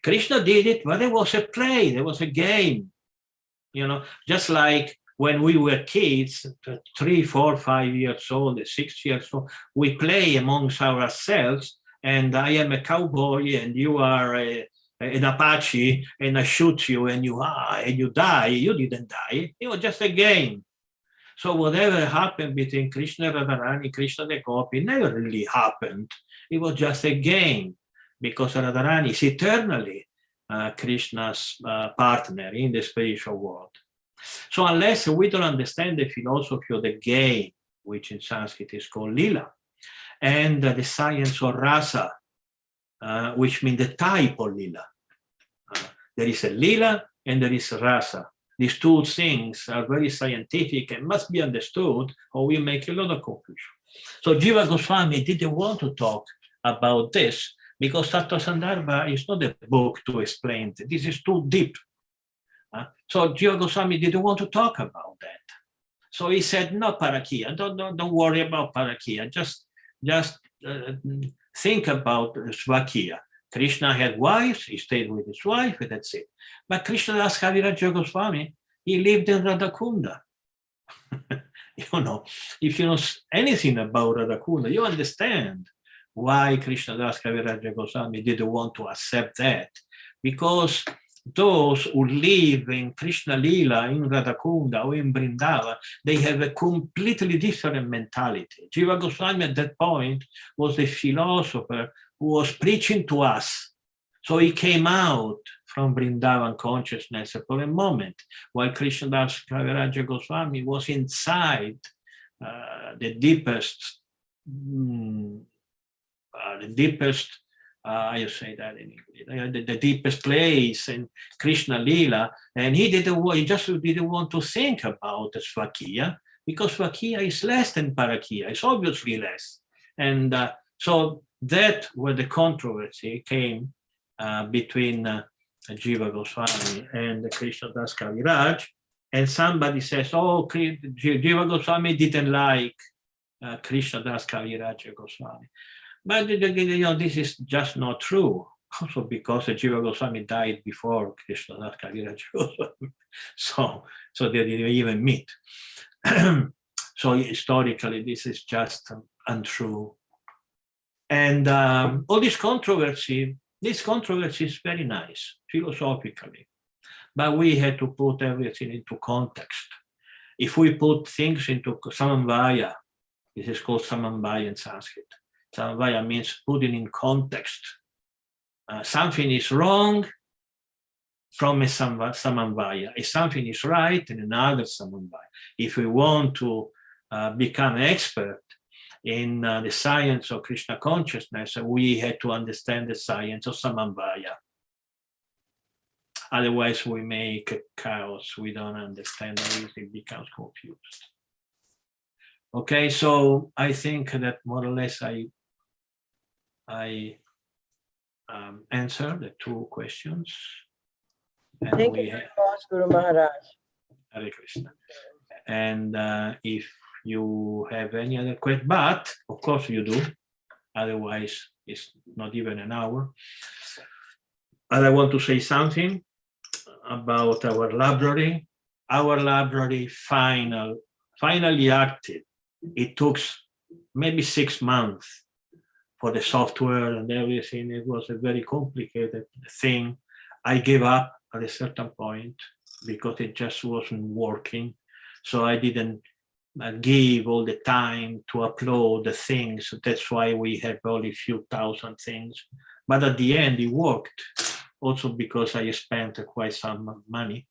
Krishna did it, but there was a play, there was a game. You know, just like when we were kids, 3, 4, 5 years old, 6 years old, we play amongst ourselves, and I am a cowboy and you are an Apache, and I shoot you and you die. You didn't die. It was just a game. So whatever happened between Krishna and Radharani, Krishna and Gopi, never really happened. It was just a game, because Radharani is eternally Krishna's partner in the spiritual world. So unless we don't understand the philosophy of the game, which in Sanskrit is called lila, and the science of rasa, which means the type of lila. There is a lila and there is rasa. These two things are very scientific and must be understood, or we make a lot of confusion. So Jiva Goswami didn't want to talk about this, because Tattva Sandarbha is not a book to explain. This is too deep. So Jiva Goswami didn't want to talk about that. So he said, no, Parakya, don't worry about Parakya. Just think about Svakiya. Krishna had wives, he stayed with his wife, and that's it. But Krishnadas Kaviraja Goswami, he lived in Radhakunda. You know, if you know anything about Radhakunda, you understand why Krishnadas Kaviraja Goswami didn't want to accept that. Because those who live in Krishna Lila, in Radhakunda or in Vrindavan, they have a completely different mentality. Jiva Goswami at that point was the philosopher who was preaching to us. So he came out from Vrindavan consciousness for a moment, while Krishnadas Kaviraja Goswami was inside the deepest, I say that in English, the deepest place in Krishna Lila, and he just didn't want to think about Svakiya, because Svakiya is less than Parakya, it's obviously less. And so that where the controversy came between Jiva Goswami and Krishnadas Kaviraj, and somebody says, oh, Jiva Goswami didn't like Krishnadas Kaviraj Goswami. But you know, this is just not true. Also because Jiva Goswami died before Krishnadas Kaviraj Goswami. So they didn't even meet. So historically, this is just untrue. And all this controversy is very nice, philosophically. But we had to put everything into context. If we put things into Samamvaya, this is called Samamvaya in Sanskrit. Samamvaya means putting in context. Something is wrong from a Samamvaya. If something is right in another Samamvaya. If we want to become an expert in the science of Krishna consciousness, we had to understand the science of Samamvaya. Otherwise, we make chaos. We don't understand, everything becomes confused. Okay, so I think that more or less I answered the two questions. And Thank you very much, Guru Maharaj. Hare Krishna. And if you have any other question, but of course you do, otherwise it's not even an hour. And I want to say something about our library. Our library finally acted. It took maybe 6 months for the software and everything. It was a very complicated thing. I gave up at a certain point because it just wasn't working. So I didn't give all the time to upload the things. That's why we have only a few thousand things. But at the end, it worked. Also because I spent quite some money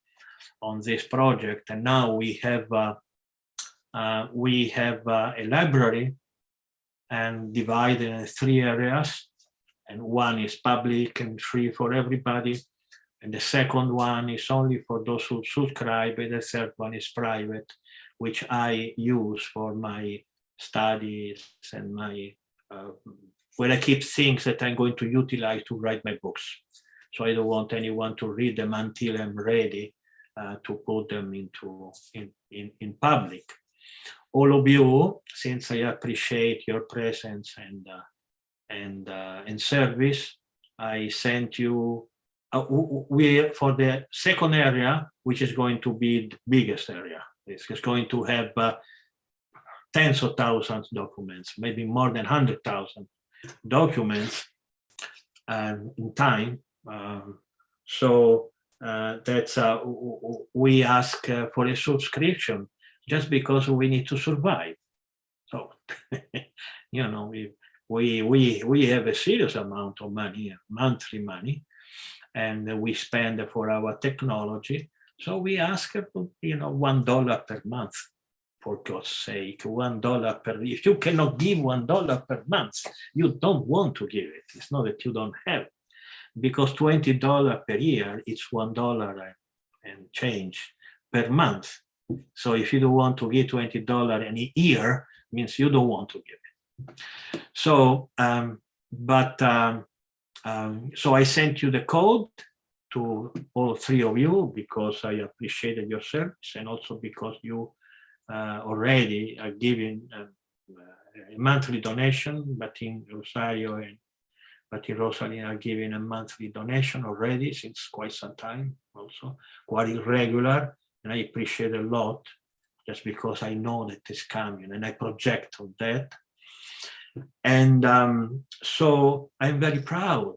on this project. And now we have a library and divided in 3 areas. And one is public and free for everybody. And the second one is only for those who subscribe. And the third one is private, which I use for my studies and my where I keep things that I'm going to utilize to write my books. So I don't want anyone to read them until I'm ready to put them in public. all of you, since I appreciate your presence and service, I sent you. We for the second area, which is going to be the biggest area. It's going to have tens of thousands of documents, maybe more than 100,000 documents in time. So that's we ask for a subscription just because we need to survive. So you know, we have a serious amount of money, monthly money, and we spend for our technology. So we ask, you know, $1 per month, for God's sake, $1 per. If you cannot give $1 per month, you don't want to give it. It's not that you don't have, because $20 per year, it's $1 and change per month. So if you don't want to give $20 in a year, means you don't want to give it. So, so I sent you the code to all three of you because I appreciated your service, and also because you already are giving a monthly donation, but in Rosario and Rosalind are giving a monthly donation already since quite some time, also quite irregular, and I appreciate a lot, just because I know that it's coming and I project on that. And so I'm very proud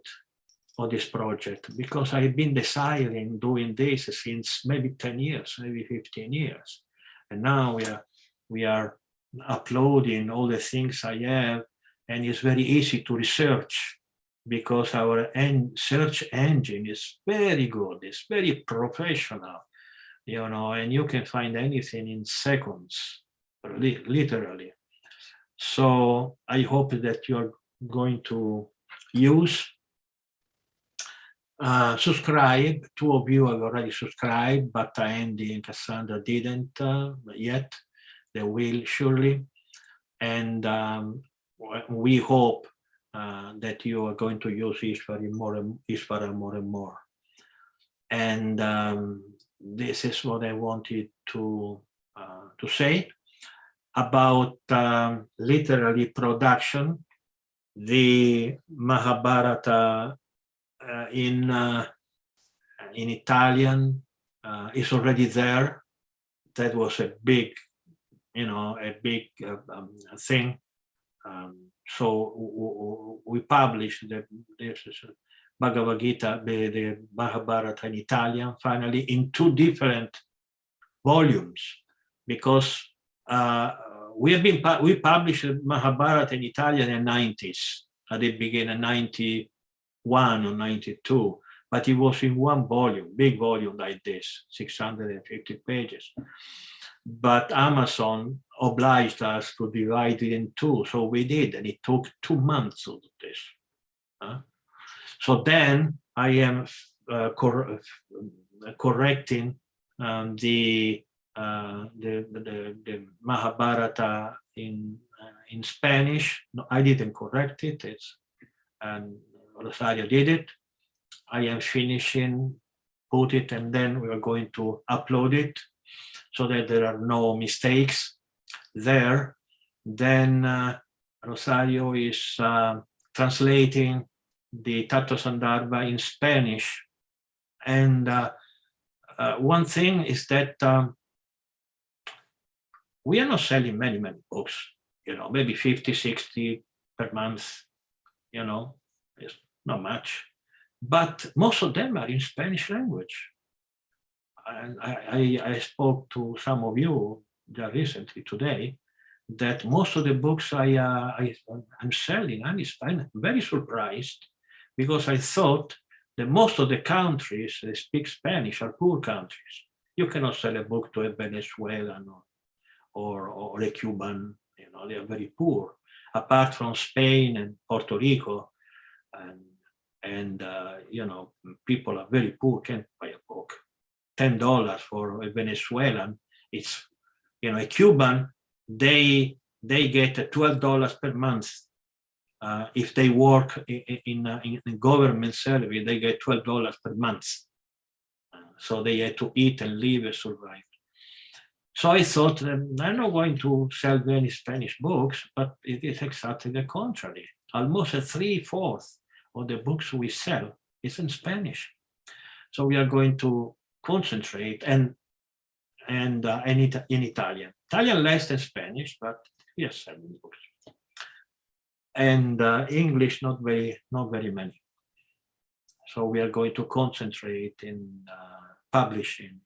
of this project, because I've been desiring doing this since maybe 10 years, maybe 15 years. And now we are uploading all the things I have, and it's very easy to research, because our search engine is very good, it's very professional, you know, and you can find anything in seconds, literally. So I hope that you're going to use, subscribe. Two of you have already subscribed, but Andy and Cassandra didn't yet. They will surely. And we hope that you are going to use Ishvara more and more. And this is what I wanted to say about literary production. The Mahabharata in Italian is already there. That was a big, you know, thing. So we published this Bhagavad Gita, the Mahabharata in Italian, finally in 2 different volumes, because we published Mahabharata in Italian in the 90s, at the beginning, 91 or 92, but it was in 1 volume, big volume like this, 650 pages. But Amazon obliged us to divide it in 2, so we did, and it took 2 months to do this. So then I am correcting the Mahabharata in Spanish. No, I didn't correct it. And Rosario did it. I am finishing, put it, and then we are going to upload it so that there are no mistakes there. Then Rosario is translating the Tattva Sandarbha in Spanish. And one thing is that we are not selling many books, you know, maybe 50, 60 per month, you know, it's not much. But most of them are in Spanish language. And I spoke to some of you just recently today that most of the books I'm selling, I'm very surprised, because I thought that most of the countries that speak Spanish are poor countries. You cannot sell a book to a Venezuelan or a Cuban, you know, they are very poor. Apart from Spain and Puerto Rico, and you know, people are very poor, can't buy a book. $10 for a Venezuelan, it's, you know, a Cuban, they get $12 per month. If they work in government service, they get $12 per month. So they had to eat and live and survive. So I thought I'm not going to sell many Spanish books, but it is exactly the contrary. Almost 3/4 of the books we sell is in Spanish. So we are going to concentrate and in Italian. Italian less than Spanish, but we are selling books. And English, not very many. So we are going to concentrate in publishing.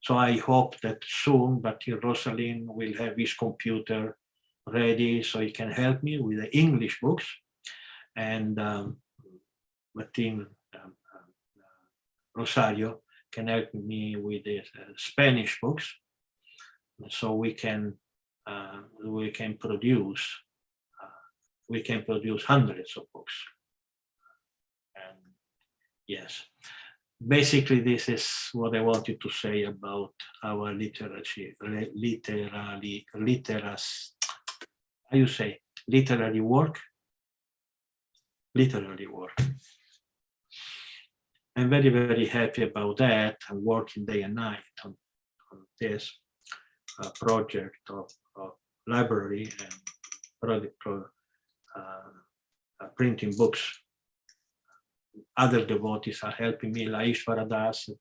So I hope that soon, but Rosalind will have his computer ready so he can help me with the English books. And Martin Rosario can help me with the Spanish books. So we can produce hundreds of books. And yes. Basically, this is what I wanted to say about our literary work. I'm very, very happy about that. I'm working day and night on this project of library and printing books. Other devotees are helping me, like Ishvara Dasa,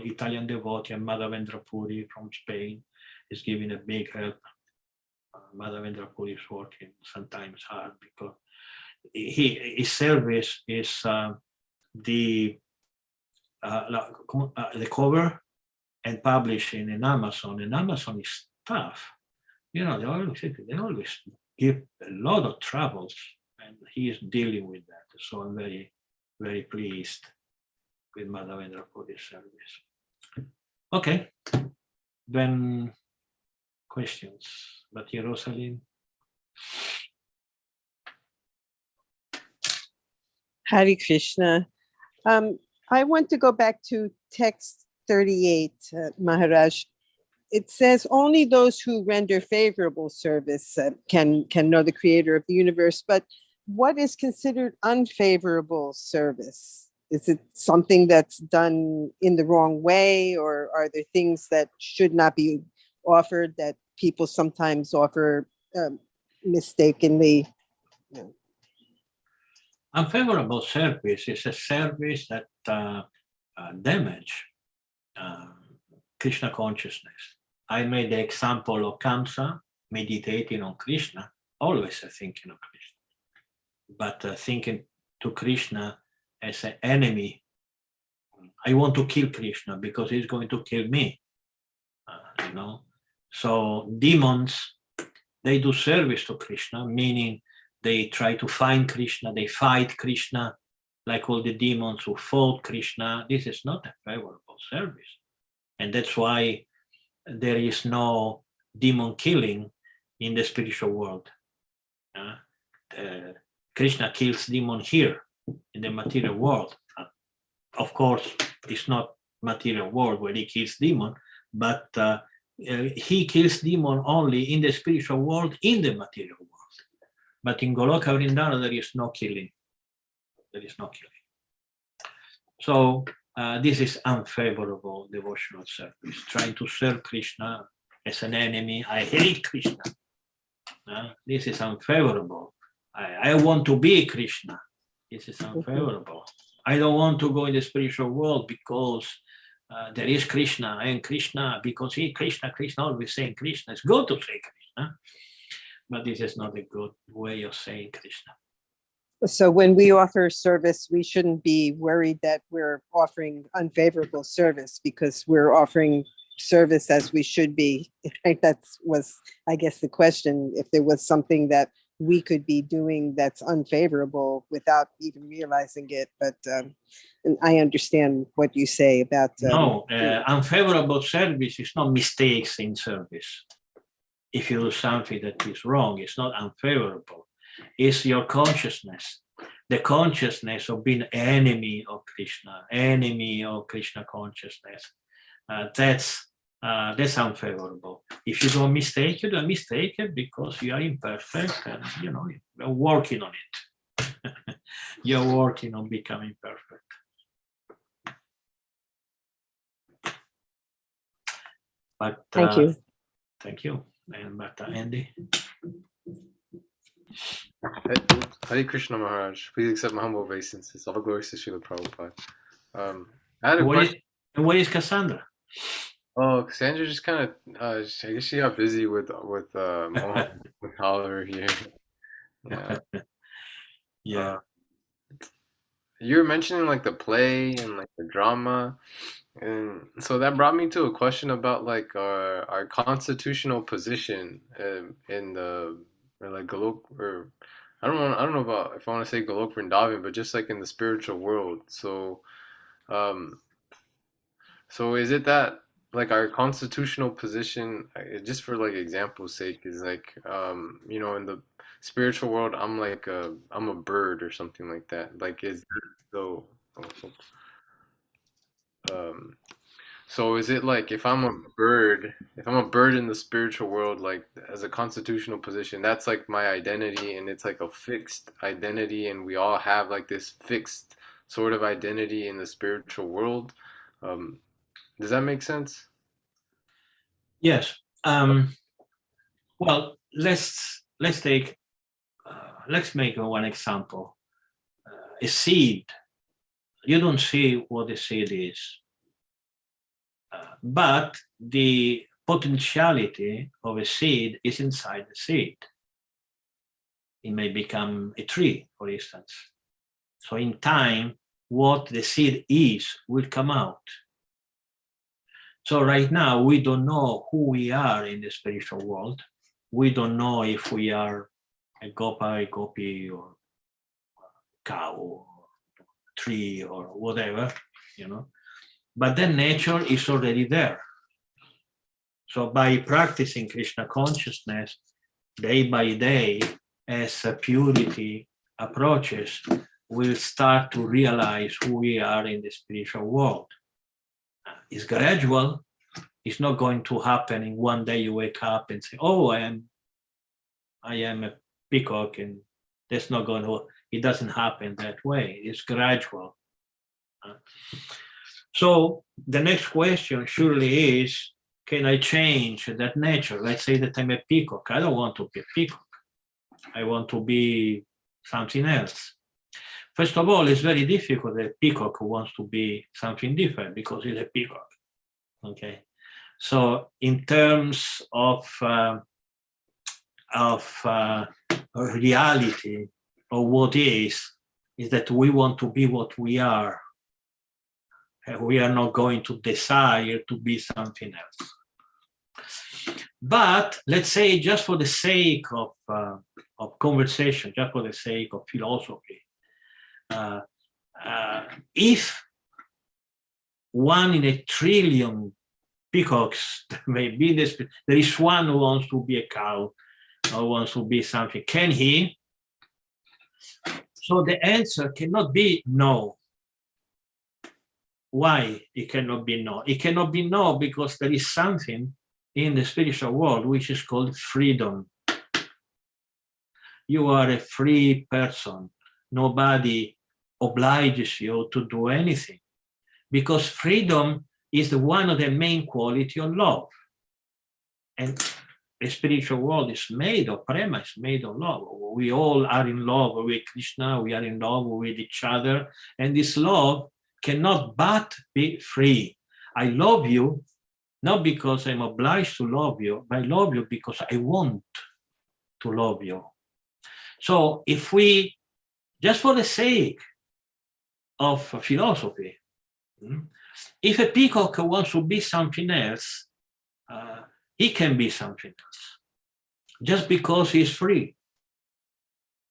Italian devotee, and Madhavendra Puri from Spain is giving a big help. Madhavendra Puri is working sometimes hard because his service is the cover and publishing in Amazon. And Amazon is tough. They always give a lot of troubles, and he is dealing with that. So I'm very, very pleased with Madhavendra for this service. Okay, then questions. But here, Rosalind. Hare Krishna. I want to go back to text 38, Maharaj. It says only those who render favorable service can know the creator of the universe, but what is considered unfavorable service? Is it something that's done in the wrong way, or are there things that should not be offered that people sometimes offer mistakenly? Unfavorable service is a service that damage Krishna consciousness. I made the example of Kamsa meditating on Krishna, always thinking of Krishna, but thinking to Krishna as an enemy. I want to kill Krishna because he's going to kill me. So demons, they do service to Krishna, meaning they try to find Krishna, they fight Krishna, like all the demons who fought Krishna. This is not a favorable service. And that's why there is no demon killing in the spiritual world. Krishna kills demon here in the material world. Of course, it's not material world where he kills demon, but he kills demon only in the spiritual world, in the material world. But in Goloka Vrindana, there is no killing. There is no killing. So this is unfavorable devotional service, trying to serve Krishna as an enemy. I hate Krishna. This is unfavorable. I want to be Krishna. This is unfavorable. I don't want to go in the spiritual world because there is Krishna, and Krishna, because Krishna, always saying Krishna. It's good to say Krishna, but this is not a good way of saying Krishna. So when we offer service, we shouldn't be worried that we're offering unfavorable service because we're offering service as we should be. Right? That was, I guess, the question. If there was something that we could be doing that's unfavorable without even realizing it. But and I understand what you say about unfavorable service is not mistakes in service. If you do something that is wrong, it's not unfavorable. It's your consciousness, the consciousness of being enemy of Krishna consciousness. That's unfavorable. If you do a mistake, you do a mistake because you are imperfect, and you're working on it. You're working on becoming perfect. But Thank you. Thank you. And but Andy. Hare Krishna Maharaj. Please accept my humble obeisances. All glories to Srila Prabhupada. I had a question. Where is Cassandra? Oh, Cassandra just kind of, I guess she got busy with Oliver here. Yeah. Yeah. You were mentioning like the play and like the drama, and so that brought me to a question about like our constitutional position in the or like Golok or I don't know about if I want to say Golok Vrindavan, but just like in the spiritual world. Um, so is it that like our constitutional position, just for like example's sake, is like in the spiritual world, I'm a bird or something like that. Like is so um so is it like if I'm a bird in the spiritual world, like as a constitutional position, that's like my identity and it's like a fixed identity and we all have like this fixed sort of identity in the spiritual world. Um, does that make sense? Yes. Well, let's take let's make one example. A seed. You don't see what a seed is, but the potentiality of a seed is inside the seed. It may become a tree, for instance. So in time, what the seed is will come out. So right now, we don't know who we are in the spiritual world. We don't know if we are a gopa, a gopi, or cow, or tree, or whatever, But then nature is already there. So by practicing Krishna consciousness day by day, as purity approaches, we'll start to realize who we are in the spiritual world. It's gradual. It's not going to happen in one day you wake up and say, oh, I am a peacock, and that's not going to, it doesn't happen that way. It's gradual. So the next question surely is, can I change that nature? Let's say that I'm a peacock. I don't want to be a peacock. I want to be something else. First of all, it's very difficult that a peacock wants to be something different because he's a peacock. Okay. So in terms of reality, or what is that we want to be what we are. We are not going to desire to be something else. But let's say, just for the sake of conversation, just for the sake of philosophy, if 1 in a trillion peacocks maybe there is one who wants to be a cow or wants to be something, can he? So the answer cannot be no. Why it cannot be no? It cannot be no because there is something in the spiritual world which is called freedom. You are a free person. Nobody obliges you to do anything, because freedom is one of the main qualities of love. And the spiritual world is made of prema, is made of love. We all are in love with Krishna, we are in love with each other, and this love cannot but be free. I love you, not because I'm obliged to love you, but I love you because I want to love you. So if we, just for the sake of philosophy, if a peacock wants to be something else, he can be something else, just because he's free.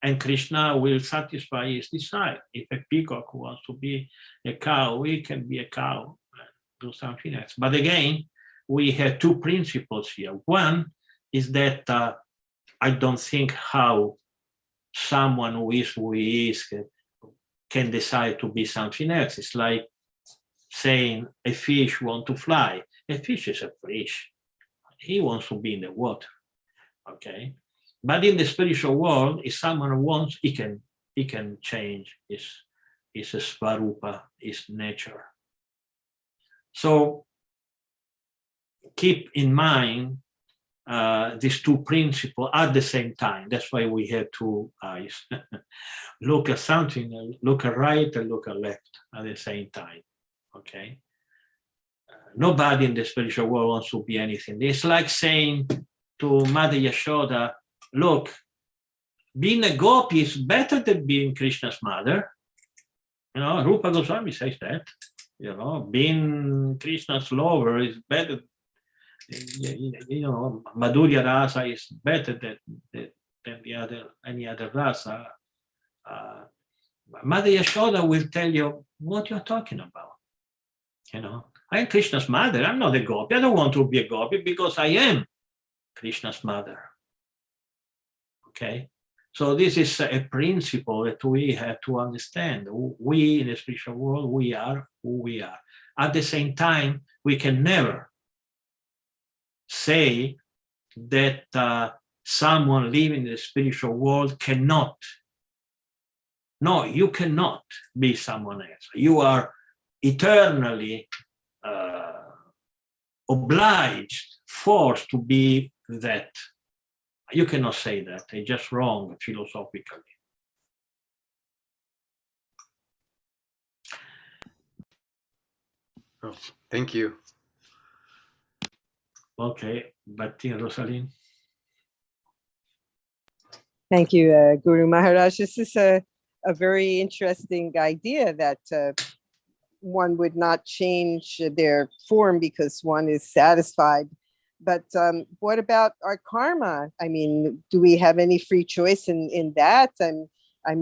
And Krishna will satisfy his desire. If a peacock wants to be a cow, he can be a cow and do something else. But again, we have two principles here. One is that I don't think how someone who he is can decide to be something else. It's like saying a fish wants to fly. A fish is a fish. He wants to be in the water. Okay. But in the spiritual world, if someone wants, he can change his svarupa, his nature. So keep in mind these two principles at the same time. That's why we have two eyes. Look at something, look at right and look at left at the same time. Okay. Nobody in the spiritual world wants to be anything. It's like saying to Mother Yashoda, look, being a gopi is better than being Krishna's mother. You know, Rupa Goswami says that. You know, being Krishna's lover is better. You know, Madhurya Rasa is better than any other rasa. Mother Yashoda will tell you what you're talking about. You know, I'm Krishna's mother. I'm not a gopi. I don't want to be a gopi because I am Krishna's mother. Okay, so this is a principle that we have to understand. We in the spiritual world, we are who we are. At the same time, we can never say that someone living in the spiritual world cannot. No, you cannot be someone else. You are eternally obliged, forced to be that. You cannot say that. It's just wrong philosophically. Oh, thank you. Okay, Bhakti Rosalind. Thank you, Guru Maharaj. This is a very interesting idea that one would not change their form because one is satisfied. But what about our karma? I mean, do we have any free choice in that? I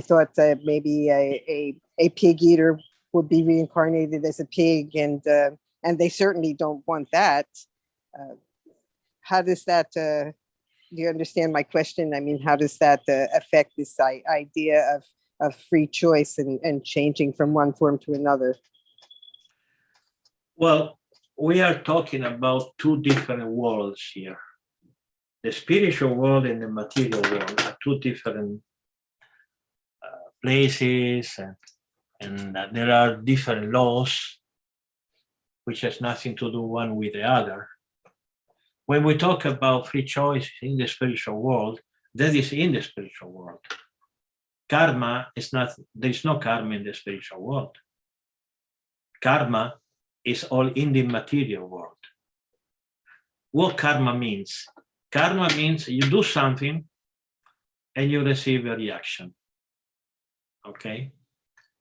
thought maybe a pig eater would be reincarnated as a pig, and they certainly don't want that. How does that? Do you understand my question? I mean, how does that affect this idea of free choice and changing from one form to another? Well, we are talking about two different worlds here. The spiritual world and the material world are two different places, and there are different laws, which has nothing to do one with the other. When we talk about free choice in the spiritual world, that is in the spiritual world. Karma is not, there is no karma in the spiritual world. Karma is all in the material world. What karma means? Karma means you do something and you receive a reaction. Okay?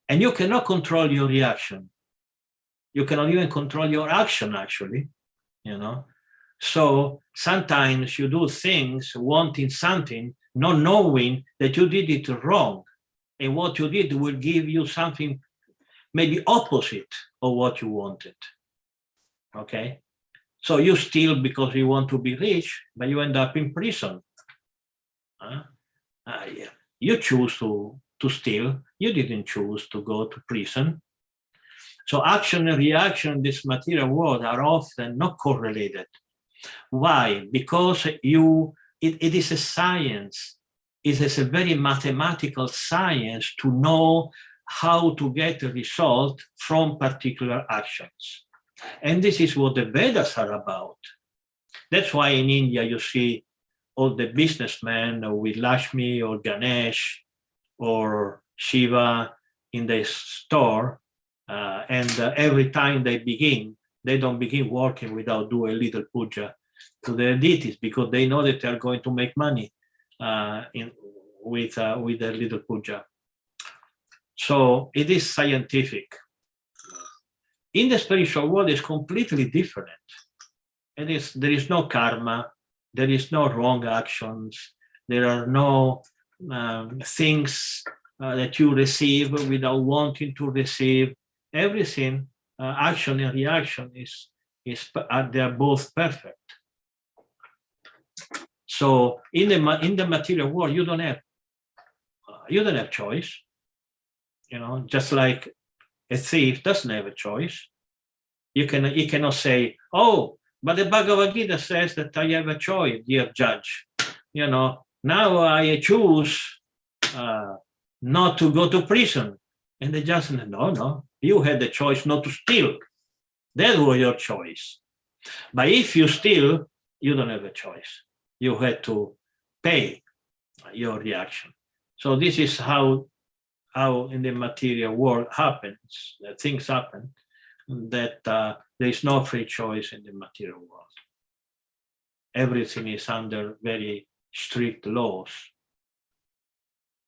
And you cannot control your reaction. You cannot even control your action, actually, you know? So sometimes you do things wanting something, not knowing that you did it wrong. And what you did will give you something maybe opposite of what you wanted. Okay? So you steal because you want to be rich, but you end up in prison. You choose to steal. You didn't choose to go to prison. So action and reaction in this material world are often not correlated. Why? Because it is a science. It is a very mathematical science to know how to get a result from particular actions. And this is what the Vedas are about. That's why in India you see all the businessmen with Lakshmi or Ganesh or Shiva in the store, and every time they don't begin working without doing a little puja to their deities, because they know that they are going to make money with a little puja. So it is scientific. In the spiritual world, it's completely different. There is no karma, there is no wrong actions, there are no things that you receive without wanting to receive. Everything, action and reaction they are both perfect. So in the material world, you don't have choice. You know, just like a thief doesn't have a choice. You cannot say, oh, but the Bhagavad Gita says that I have a choice, dear judge. You know, now I choose not to go to prison. And the judge said, no, you had the choice not to steal. That was your choice. But if you steal, you don't have a choice. You had to pay your reaction. So this is how in the material world happens, that things happen, that there is no free choice in the material world. Everything is under very strict laws.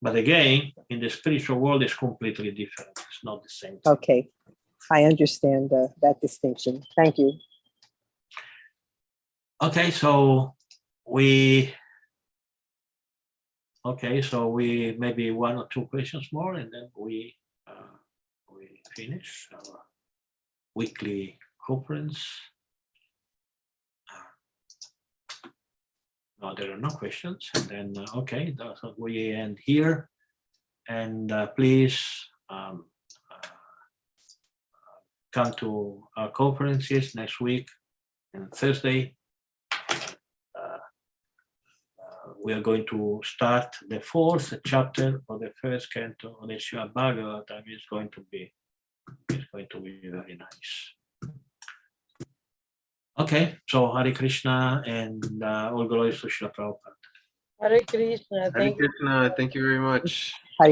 But again, in the spiritual world, it's completely different. It's not the same thing. Okay, I understand that distinction. Thank you. Okay, so we maybe one or two questions more, and then we finish our weekly conference. No, there are no questions. And then okay, so we end here. And please come to our conferences next week and Thursday. We are going to start the 4th chapter of the first canto of the Srimad Bhagavatam. It's going to be very nice. Okay, so Hare Krishna and all glories to Srila Prabhupada. Hare Krishna. Hare Krishna. Thank you very much.